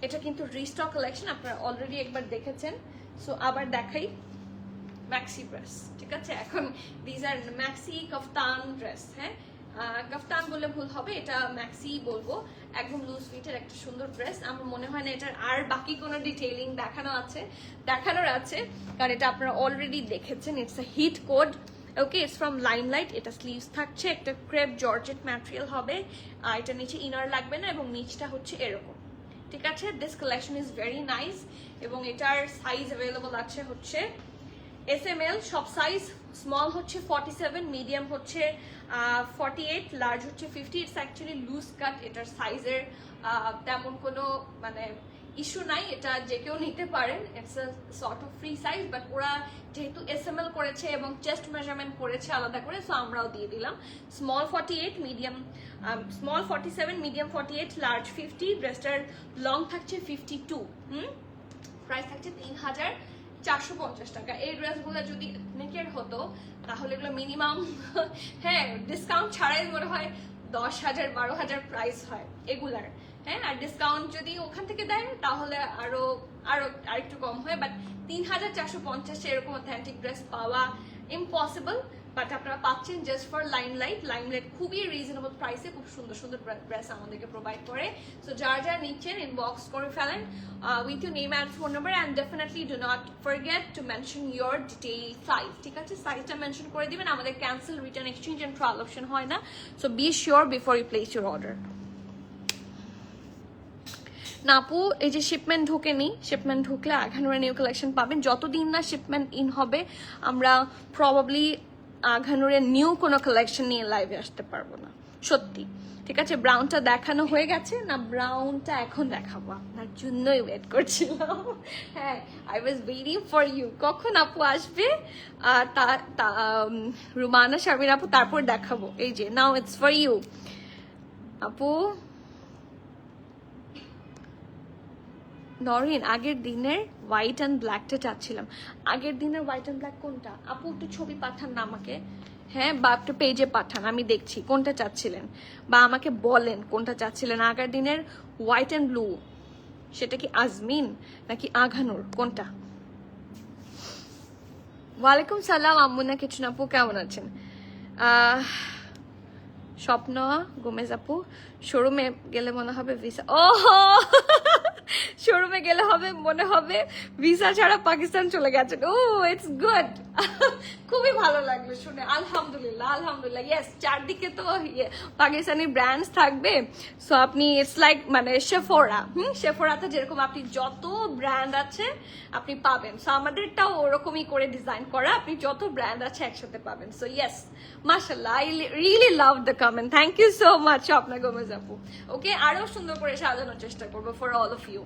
এটা কিন্তু রিস্টক কালেকশন, আপনারা অলরেডি একবার দেখেছেন। সো আবার দেখাই, ম্যাক্সি ড্রেস, ঠিক আছে। এখন these are maxi kaftan dress. হ্যাঁ, কাফতান বললে ভুল হবে, এটা ম্যাক্সি বলবো। একদম লুজ ফিটের একটা সুন্দর ড্রেস। আমার মনে হয় না এটার আর বাকি কোনো ডিটেইলিং দেখানোর আছে, কারণ এটা আপনারা অলরেডি দেখেছেন। It's a hit code, okay. It's from Limelight. এটা স্লিভস থাকছে, একটা ক্রেপ জর্জেট ম্যাটেরিয়াল হবে। এটা নিচে ইনার লাগবে না এবং নিচটা হচ্ছে এরকম, ঠিক আছে। This collection is very nice এবং এটার সাইজ অ্যাভেলেবল আছে হচ্ছে SML সব সাইজ। স্মল হচ্ছে 47, মিডিয়াম হচ্ছে 48, লার্জ হচ্ছে 50। ইটস অ্যাকচুয়ালি লুজ কাট, এটার সাইজের তেমন কোনো মানে ইস্যু নাই, এটা যে কেউ নিতে পারেন। It's a sort of free size, but ওরা যেহেতু SML করেছে এবং চেস্ট মেজারমেন্ট করেছে আলাদা করে, সো আমরাও দিয়ে দিলাম। Small 48, medium small 47, medium 48, large 50। ড্রেসটার লং থাকছে 52। প্রাইস থাকছে 3,450 টাকা। এই ড্রেসগুলো যদি নেকের হতো তাহলে এগুলো মিনিমাম হ্যাঁ ডিসকাউন্ট ছাড়াই মনে হয় 10,000 12,000 প্রাইস হয় এগুলার। হ্যাঁ, আর ডিসকাউন্ট যদি ওখান থেকে দেয় তাহলে আরেকটু কম হয়, বাট 3,450 এরকম অথেন্টিক ড্রেস পাওয়া ইম্পসিবল। বাট আপনারা পাচ্ছেন জাস্ট ফর লাইমলাইট। লাইমলাইট খুবই রিজনেবল প্রাইসে খুব সুন্দর সুন্দর ড্রেস আমাদেরকে প্রোভাইড করে। সো যারা নিচ্ছেন ইনবক্স করে ফেলেন with your name and phone number, and definitely do not forget to mention your detail size, ঠিক আছে। সাইজটা মেনশন করে দিবেন। আমাদের cancel, return, exchange and trial option হয় না, so be sure before you place your order. না আপু, এই যে শিপমেন্ট ঢোকেনি, শিপমেন্ট ঢুকলে আঘানুরে নিউ কালেকশন পাবেন। যতদিন না শিপমেন্ট ইন হবে আমরা প্রবাবলি আঘানুরে নিউ কোনো কালেকশন নিয়ে লাইভে আসতে পারবো না, সত্যি, ঠিক আছে। ব্রাউনটা দেখানো হয়ে গেছে না, ব্রাউনটা এখন দেখাবো, আপনার জন্যই ওয়েট করছিলাম। হ্যাঁ, I was waiting for you, কখন আপু আসবে। রুমানা শারমিন আপু, তারপর দেখাবো। এই যে নাও ইটস ফর ইউ আপু। নরিন, আগের দিনের হোয়াইট অ্যান্ড ব্ল্যাকটা চাচ্ছিলাম। আগের দিনের হোয়াইট অ্যান্ড ব্ল্যাক কোনটা আপু? একটু ছবি পাঠান না আমাকে, হ্যাঁ, বা একটু পেজে পাঠান, আমি দেখছি কোনটা চাচ্ছিলেন, বা আমাকে বলেন কোনটা চাচ্ছিলেন। আগের দিনের হোয়াইট অ্যান্ড ব্লু, সেটা কি আজমিন নাকি আঘানুর, কোনটা? ওয়ালাইকুম সালাম আম্মুনা কিচুন আপু, কেমন আছেন? স্বপ্ন গোমেজ আপু, শোরুমে গেলে মনে হবে ভিসা, ও শোরুমে গেলে মনে হবে ভিসা ছাড়া পাকিস্তান চলে গেছেন। ও ইটস গুড, খুবই ভালো লাগলো শুনে, আলহামদুলিল্লাহ আলহামদুলিল্লাহ। ইয়েস, চারদিকে তো পাকিস্তানি ব্র্যান্ডস থাকবে, সো আপনি ইটস লাইক মানে সেফোরা, সেফোরাতে যেরকম আপনি যত ব্র্যান্ড আছে আপনি পাবেন, সো আমাদেরটাও ওরকমই করে ডিজাইন করা, আপনি যত ব্র্যান্ড আছে একসাথে পাবেন। সো ইয়েস, মাশাআল্লাহ, I really love the comment, thank you so much আপনার গোমেজ আপু। ওকে, আরো সুন্দর করে সাজানোর চেষ্টা করবো ফর অল অফ ইউ।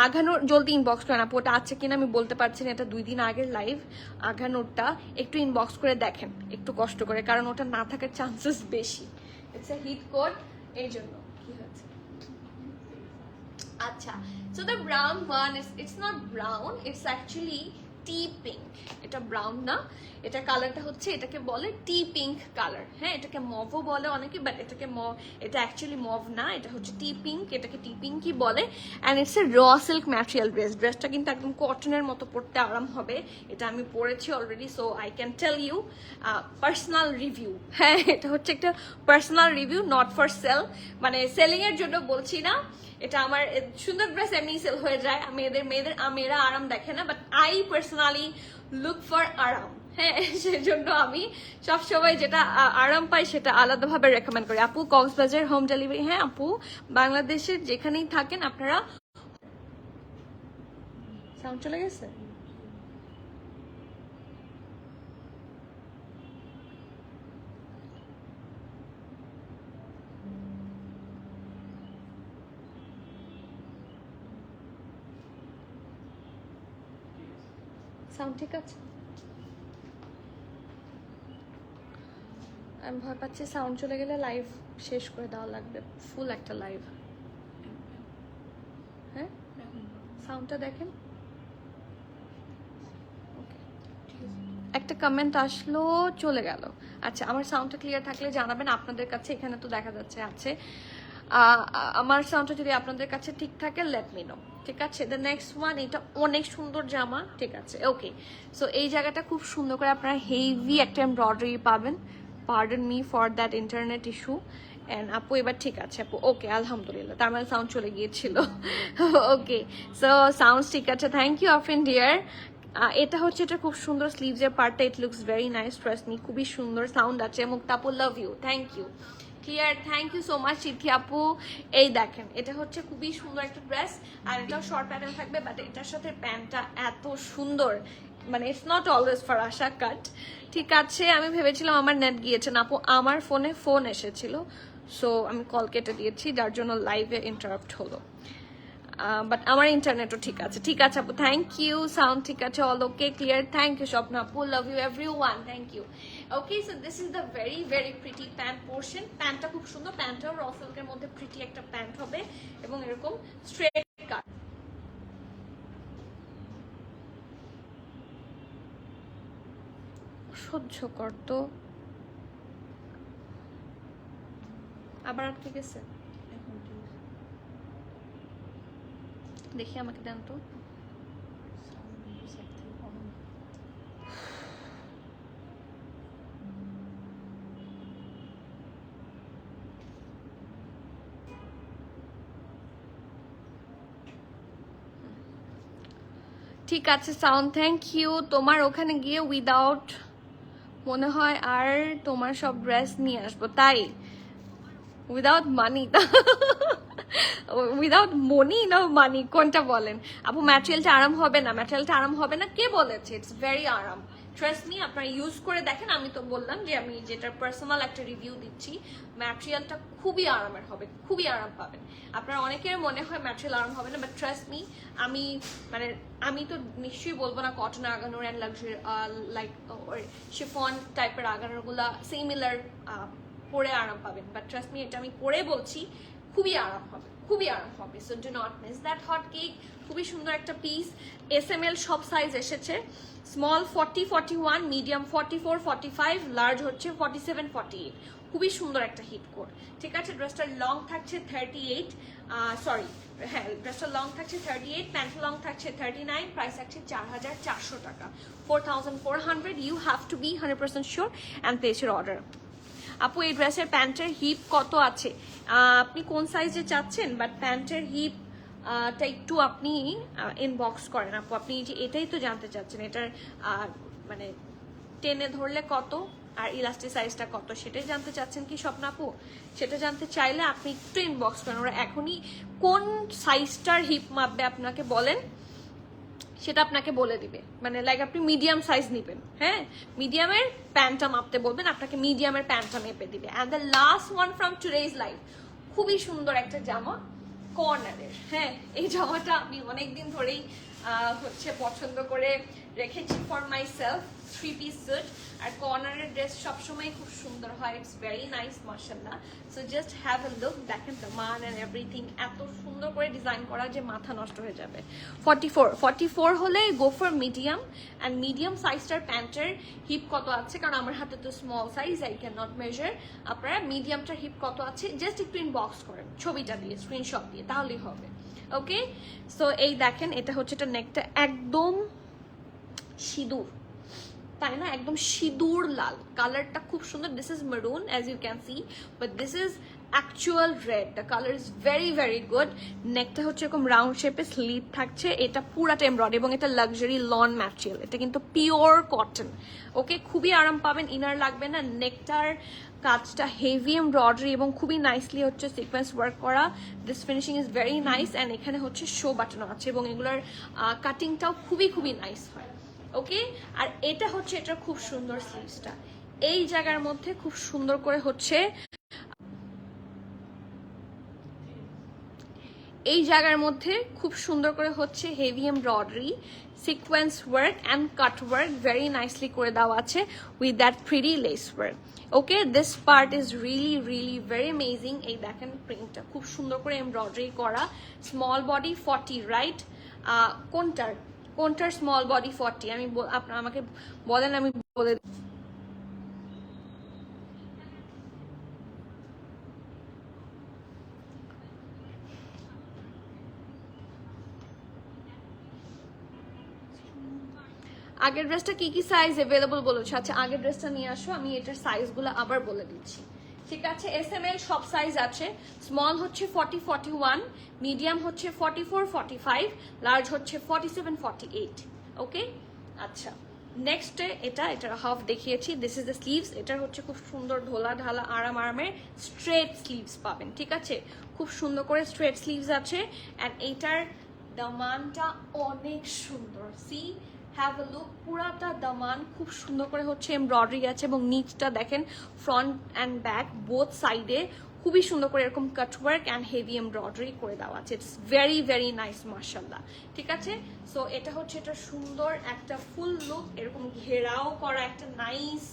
আঘানুর জলদি ইনবক্স করেন আপু, ওটা আছে কিনা আমি বলতে পারছি না, এটা 2 দিন আগের লাইভ। আঘানুরটা একটু ইনবক্স করে দেখেন, একটু কষ্ট করে, কারণ ওটা না থাকার চান্সেস বেশি। ইটস এ হিট কোড, এই জন্য কি হয়েছে। আচ্ছা, so the brown one it's not brown, it's actually T pink. এটা ব্রাউন না, এটা কালারটা হচ্ছে, এটাকে বলে টি পিঙ্ক কালার। হ্যাঁ, এটাকে মভও বলে অনেকে, বাট এটাকে এটা অ্যাকচুয়ালি মভ না, এটা হচ্ছে টি পিঙ্ক, এটাকে টি পিঙ্কই বলে। And it's a raw silk material dress. ড্রেসটা কিন্তু একদম কটনের মতো পরতে আরাম হবে, এটা আমি পরেছি already, so I can tell you personal review. হ্যাঁ, এটা হচ্ছে একটা personal review, not for sale, মানে সেলিং এর জন্য বলছি না। এটা আমার সুন্দর ড্রেস এমনি সেল হয়ে যায়, মেয়েরা আরাম দেখে না, but I personally look for আরাম। হ্যাঁ, সেজন্য আমি সবসময় যেটা আরাম পাই সেটা আলাদাভাবে রেকমেন্ড করি। আপু কক্সবাজার হোম ডেলিভারি, হ্যাঁ আপু, বাংলাদেশের যেখানেই থাকেন আপনারা। সাউন্ড চলে গেছে? সাউন্ড ঠিক আছে? আমি ভয় পাচ্ছি সাউন্ড চলে গেলে লাইভ শেষ করে দেওয়া লাগবে, ফুল একটা লাইভ। হ্যাঁ, সাউন্ডটা দেখেন। একটা কমেন্ট আসলো, চলে গেল। আচ্ছা, আমার সাউন্ডটা ক্লিয়ার থাকলে জানাবেন, আপনাদের কাছে এখানে তো দেখা যাচ্ছে আছে। আমার সাউন্ডটা যদি আপনাদের কাছে ঠিক থাকে লেট মি নো, ঠিক আছে। দ্য নেক্সট ওয়ান, এটা অনেক সুন্দর জামা, ঠিক আছে, ওকে। সো এই জায়গাটা খুব সুন্দর করে আপনারা হেভি একটা এমব্রয়ডারি পাবেন। Pardon me for that internet issue. And আপু এবার ঠিক আছে আপু, ওকে আলহামদুলিল্লাহ, তার মানে সাউন্ড চলে গিয়েছিল। ওকে, সো সাউন্ড ঠিক আছে, থ্যাংক ইউ অফেন ডিয়ার। এটা হচ্ছে, এটা খুব সুন্দর স্লিভসের পার্টটা, it looks very nice, trust me, খুবই সুন্দর সাউন্ড আছে। মুক্তাপু love you, thank you, clear, thank you so much Siddhi আপু। এই দেখেন, এটা হচ্ছে খুবই সুন্দর একটা ড্রেস, আর এটাও শর্ট প্যাটার্ন থাকবে, বাট এটার সাথে প্যান্টটা এত সুন্দর, মানে ইটস নট অলওয়েজ ফর আশা কাট, ঠিক আছে। আমি ভেবেছিলাম আমার নেট গিয়েছে না আপু, আমার ফোনে ফোন এসেছিল, সো আমি কল কেটে দিয়েছি, যার জন্য লাইভে ইন্টারাপ্ট হলো। বাট আমার ইন্টারনেটও ঠিক আছে, ঠিক আছে আপু, থ্যাংক ইউ। সাউন্ড ঠিক আছে, all okay, clear, thank you Swapna আপু, love you everyone, thank you. Okay, so this is the very very pretty pant portion. প্যান্টটা খুব সুন্দর, প্যান্টটাও র সিল্কের মধ্যে প্রিটি একটা প্যান্ট হবে, এবং এরকম স্ট্রেট কাট। সহ্য করতো, আবার আটকে গেছে, দেখি আমাকে দেন তো। ঠিক আছে সাউন্ড, থ্যাংক ইউ। তোমার ওখানে গিয়ে উইদাউট মনে হয় আর তোমার সব ড্রেস নিয়ে আসবো, তাই উইদাউট মানি, উইদাউট মনি না মানি, কোনটা বলেন আপু? ম্যাটেরিয়ালটা আরাম হবে না, ম্যাটেরিয়ালটা আরাম হবে না কে বলেছে? ইটস ভেরি আরাম, ট্রাস্ট মি, আপনারা ইউজ করে দেখেন। আমি তো বললাম যে আমি যেটা পার্সোনাল একটা রিভিউ দিচ্ছি, ম্যাটেরিয়ালটা খুবই আরামের হবে, খুবই আরাম পাবেন আপনারা। অনেকের মনে হয় ম্যাটেরিয়াল আরাম হবে না, বাট ট্রাস্ট মি, আমি তো নিশ্চয়ই বলবো না কটন আগানোর অ্যান্ড লাক্সারি লাইক শিফন টাইপের আগানোরগুলা সিমিলার পরে আরাম পাবেন, বাট ট্রাস্ট মি, এটা আমি পরে বলছি, খুবই আরাম হবে, খুবই আরাম হবে। So do not miss that hot cake. খুবই সুন্দর একটা পিস, SML সব সাইজ এসেছে, স্মল 40, 41, মিডিয়াম 44, 45, লার্জ হচ্ছে 47, 48। খুবই সুন্দর একটা হিট কোড, ঠিক আছে। ড্রেসটার লং থাকছে 38, সরি হ্যাঁ, ড্রেসটার লং থাকছে 38, প্যান্ট লং থাকছে 39, প্রাইস থাকছে 4400 টাকা, 4400। You have to be 100% sure and place your order. আপু এই ড্রেসের প্যান্টের হিপ কত আছে? আপনি কোন সাইজে চাচ্ছেন, বাট প্যান্টের হিপ টা একটু আপনি ইনবক্স করেন আপু। আপনি যে এটাই তো জানতে চাচ্ছেন, এটার মানে টেনে ধরলে কত আর ইলাস্টিসাইজটা কত সেটাই জানতে চাচ্ছেন কি স্বপ্ন আপু? সেটা জানতে চাইলে আপনি একটু ইনবক্স করেন, ওরা এখনই কোন সাইজটার হিপ মাপবে আপনাকে বলেন, সেটা আপনাকে বলে দিবে। মানে লাইক আপনি মিডিয়াম সাইজ নেবেন, হ্যাঁ, মিডিয়ামের প্যান্টটা মাপতে বলবেন, আপনাকে মিডিয়ামের প্যান্টটা মেপে দিবে। And the last one from today's life, খুবই সুন্দর একটা জামা কর্নারের। হ্যাঁ, এই জামাটা আমি অনেকদিন ধরেই হচ্ছে পছন্দ করে রেখেছি for myself, 3 piece set. আর কর্নারের ড্রেস সবসময় খুব সুন্দর হয়, ইটস ভেরি নাইস মাশাআল্লাহ। So just have a look, দেখেন দ্য মান অ্যান্ড এভরিথিং, এত সুন্দর করে ডিজাইন করা যে মাথা নষ্ট হয়ে যাবে। 44 হলে go for medium. And medium সাইজটার প্যান্টের হিপ কত আছে, কারণ আমার হাতে তো small size, I can not measure. আপনারা মিডিয়ামটার হিপ কত আছে জাস্ট একটু ইনবক্স করেন ছবিটা দিয়ে, স্ক্রিনশট দিয়ে, তাহলেই হবে। ওকে, সো এই দেখেন, এটা হচ্ছে এটা নেকটা একদম সিঁদুর, তাই না, একদম সিঁদুর লাল কালারটা, খুব সুন্দর। This is maroon as you can see, but this is actual red. The colour is very very good. নেকটা হচ্ছে এরকম রাউন্ড শেপে, স্লিভ থাকছে, এটা পুরাটা এমব্রয়ডারি এবং এটা লাক্সারি লন ম্যাটেরিয়াল, এটা কিন্তু পিওর কটন। ওকে, খুবই আরাম পাবেন, ইনার লাগবে না। নেকটার কাজটা হেভি এমব্রয়ডারি এবং খুবই নাইসলি হচ্ছে সিকোয়েন্স ওয়ার্ক করা। This finishing is very nice. And এখানে হচ্ছে শো বাটনও আছে এবং এগুলোর কাটিংটাও খুবই খুবই নাইস হয়। ওকে, আর এটা হচ্ছে এটার খুব সুন্দর স্লিভসটা, এই জায়গার মধ্যে খুব সুন্দর করে হচ্ছে, এই জায়গার মধ্যে খুব সুন্দর করে হচ্ছে heavy embroidery, sequence work and cut work very nicely করে দেওয়া আছে with that pretty lace work. Okay, this part is really really very amazing. এই দেখেন প্রিন্টটা খুব সুন্দর করে এমব্রয়ডারি করা, স্মল বডি 40, রাইট? কোনটার স্মল বডি 40? আমি আপনার আমাকে বলেন, আমি বলে আগের ড্রেসটা কি কি সাইজ অ্যাভেলেবল বলেছে। আচ্ছা, আগের ড্রেসটা নিয়ে আসো, আমি এটার সাইজগুলো আবার বলে দিচ্ছি। ঠিক আছে, এস এম এল সব সাইজ আছে। স্মল হচ্ছে 40, 41, মিডিয়াম হচ্ছে 44, 45, লার্জ হচ্ছে 47, 48। ওকে, আচ্ছা, নেক্সট এটার হাফ দেখিয়েছি। This is the sleeves. এটার হচ্ছে খুব সুন্দর ঢোলা ঢালা আরামের স্ট্রেট স্লিভস পাবেন। ঠিক আছে, খুব সুন্দর করে স্ট্রেট স্লিভস আছে। অ্যান্ড এইটার দামানটা অনেক সুন্দর, সি হ্যাভ আ লুক, পুরাটা দামান খুব সুন্দর করে হচ্ছে এমব্রয়ডারি আছে এবং নিচটা দেখেন ফ্রন্ট অ্যান্ড ব্যাক বোথ সাইডে খুবই সুন্দর করে এরকম কাটওয়ার্ক অ্যান্ড হেভি এমব্রয়ডারি করে দেওয়া আছে। ইটস ভেরি ভেরি নাইস মাশাআল্লাহ। ঠিক আছে, সো এটা হচ্ছে এটা সুন্দর একটা ফুল লুক, এরকম ঘেরাও করা একটা নাইস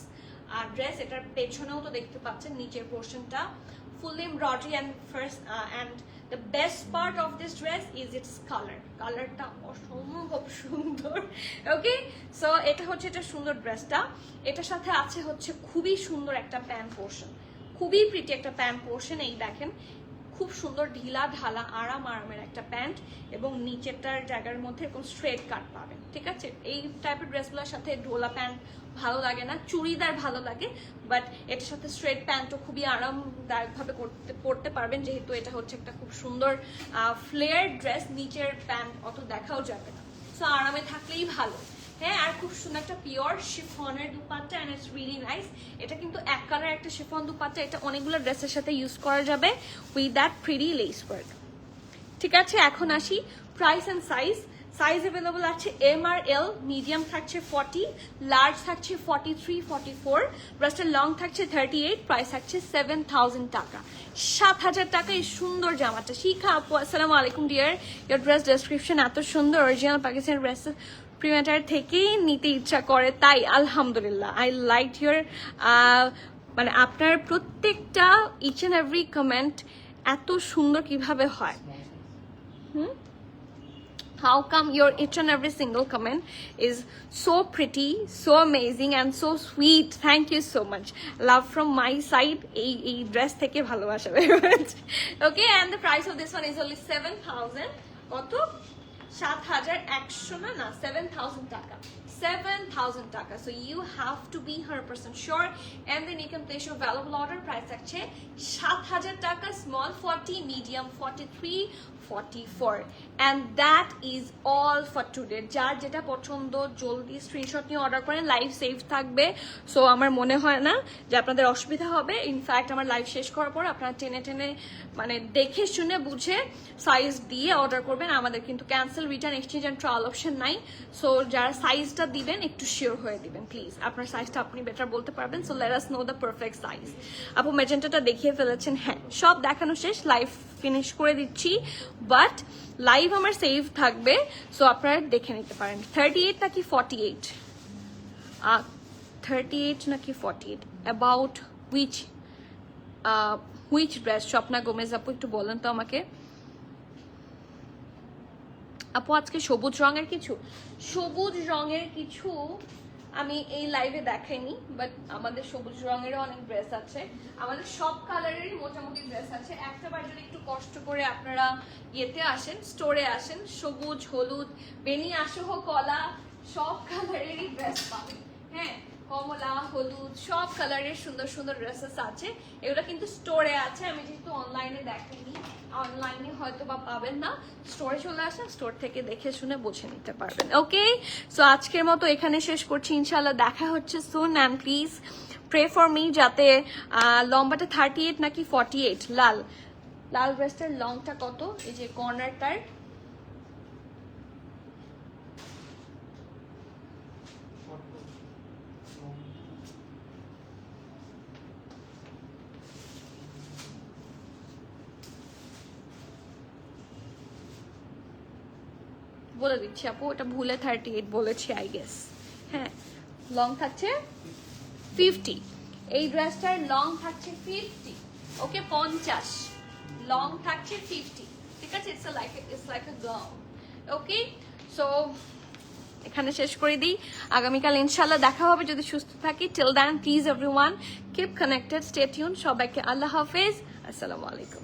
ড্রেস। এটার পেছনেও তো দেখতে পাচ্ছেন নিচের পোর্শনটা ফুল embroidery and first and the best part of this dress is its কালারটা অসম্ভব সুন্দর। ওকে, সো এটা হচ্ছে এটা সুন্দর ড্রেসটা। এটার সাথে আছে হচ্ছে খুবই সুন্দর একটা প্যান্ট পোর্শন, খুবই প্রিটি একটা প্যান্ট পোর্শন। এই দেখেন খুব সুন্দর ঢিলা ঢালা আরামের একটা প্যান্ট এবং নিচেরটার জায়গার মধ্যে এরকম স্ট্রেট কাট পাবেন। ঠিক আছে, এই টাইপের ড্রেসগুলোর সাথে ঢোলা প্যান্ট ভালো লাগে না, চুড়িদার ভালো লাগে, বাট এটার সাথে স্ট্রেট প্যান্টও খুবই আরামদায়কভাবে পরতে পারবেন, যেহেতু এটা হচ্ছে একটা খুব সুন্দর ফ্লেয়ার ড্রেস। নিচের প্যান্ট অত দেখাও যাবে না, সো আরামে থাকলেই ভালো। হ্যাঁ, আর খুব সুন্দর একটা পিওর শিফনের dupatta and it's really nice. এটা কিন্তু এক কালার একটা শিফন দুপাট্টা, এটা অনেকগুলো ড্রেসের সাথে ইউজ করা যাবে with that pretty lace work. ঠিক আছে, এখন আসি price and size. Size available আছে এম আর এল, মিডিয়াম থাকছে 40, লার্জ থাকছে 43, 44, ড্রেসটা লং থাকছে 38, প্রাইস থাকছে 7000 টাকা। 7000 টাকা এই সুন্দর জামাটা। শিখা আপু আসসালামু আলাইকুম ডিয়ার, ইয়োর ড্রেস ডেসক্রিপশন এত সুন্দর, অরিজিনাল পাকিস্তানি ড্রেস প্রিমেটার থেকেই নিতে ইচ্ছা করে, তাই আলহামদুলিল্লাহ। আই লাইক ইউর মানে আপনার প্রত্যেকটা ইচ অ্যান্ড এভরি কমেন্ট এত সুন্দর কিভাবে হয়। How come your each and every single comment is so pretty, so amazing and so sweet. Thank you so much. Love from my side. এই dress থেকে ভালোবাসা very much. Okay, and the price of this one is only 7000. কত? 7100 না 7000 টাকা। 7,000 টাকা। So you have to be 100% sure and then you can place your valuable order. Price থাকছে 7,000 টাকা, small 40, medium 43, 44 and that is all for today. যার যেটা পছন্দ জলদি স্ক্রিনশট নিয়ে অর্ডার করেন, লাইভ সেভ থাকবে। সো আমার মনে হয় না যে আপনাদের অসুবিধা হবে। ইনফ্যাক্ট আমার লাইভ শেষ করার পর আপনারা টেনে টেনে মানে দেখে শুনে বুঝে সাইজ দিয়ে অর্ডার করবেন। আমাদের কিন্তু cancel, return, exchange and trial option নাই। সো যারা সাইজটা দিবেন একটু শিওর হয়ে দিবেন প্লিজ। আপনার সাইজটা আপনি বেটার বলতে পারবেন। So let us know the perfect size. আপু ম্যাজেন্টাটা দেখিয়ে ফেলেছেন, হ্যাঁ সব দেখানো শেষ, লাইভ ফিনিশ করে দিচ্ছি, বাট লাইভ আমার সেভ থাকবে। সো আপনারা দেখে নিতে পারেন। 38 নাকি 48, 38 নাকি 48, about which dress? Swapna Gomes আপু একটু বলেন তো আমাকে। আপু আজকে সবুজ রঙের কিছু আমি এই লাইভে দেখাইনি, বাট আমাদের সবুজ রঙেরও অনেক ড্রেস আছে, আমাদের সব কালারেরই মোটামুটি ড্রেস আছে। একটাবার যদি একটু কষ্ট করে আপনারা ইয়েতে আসেন, স্টোরে আসেন, সবুজ, হলুদ, বেনিয়া সহ কলা সব কালারেরই ড্রেস পাবেন। হ্যাঁ, কমলা, হলুদ সব কালারের সুন্দর সুন্দর ড্রেসেস আছে। এগুলো কিন্তু স্টোরে আছে, আমি যেহেতু অনলাইনে দেখাইনি, অনলাইনে হয়তো বা পাবেন না। স্টোরে চলে আসেন, স্টোর থেকে দেখে শুনে বুঝে নিতে পারবেন। ওকে, সো আজকের মতো এখানে শেষ করছি। ইনশাল্লাহ দেখা হচ্ছে soon and please pray for me যাতে লম্বাটা 38 নাকি 48। লাল ড্রেসটার লংটা কত? এই যে কর্নারটার বলে দিচ্ছি আপু, এটা ভুলে 38 বলেছি আই গেস। হ্যাঁ, লং থাকছে 50। এই ড্রেসটার লং থাকছে 50। ওকে, 50 লং থাকছে 50। ঠিক আছে, it's like a gown. Okay, so এখানে শেষ করে দিই। আগামীকাল ইনশাল্লাহ দেখা হবে যদি সুস্থ থাকি। Till then please everyone keep connected, stay tuned. সবাইকে আল্লাহ হাফেজ, আসসালামু আলাইকুম।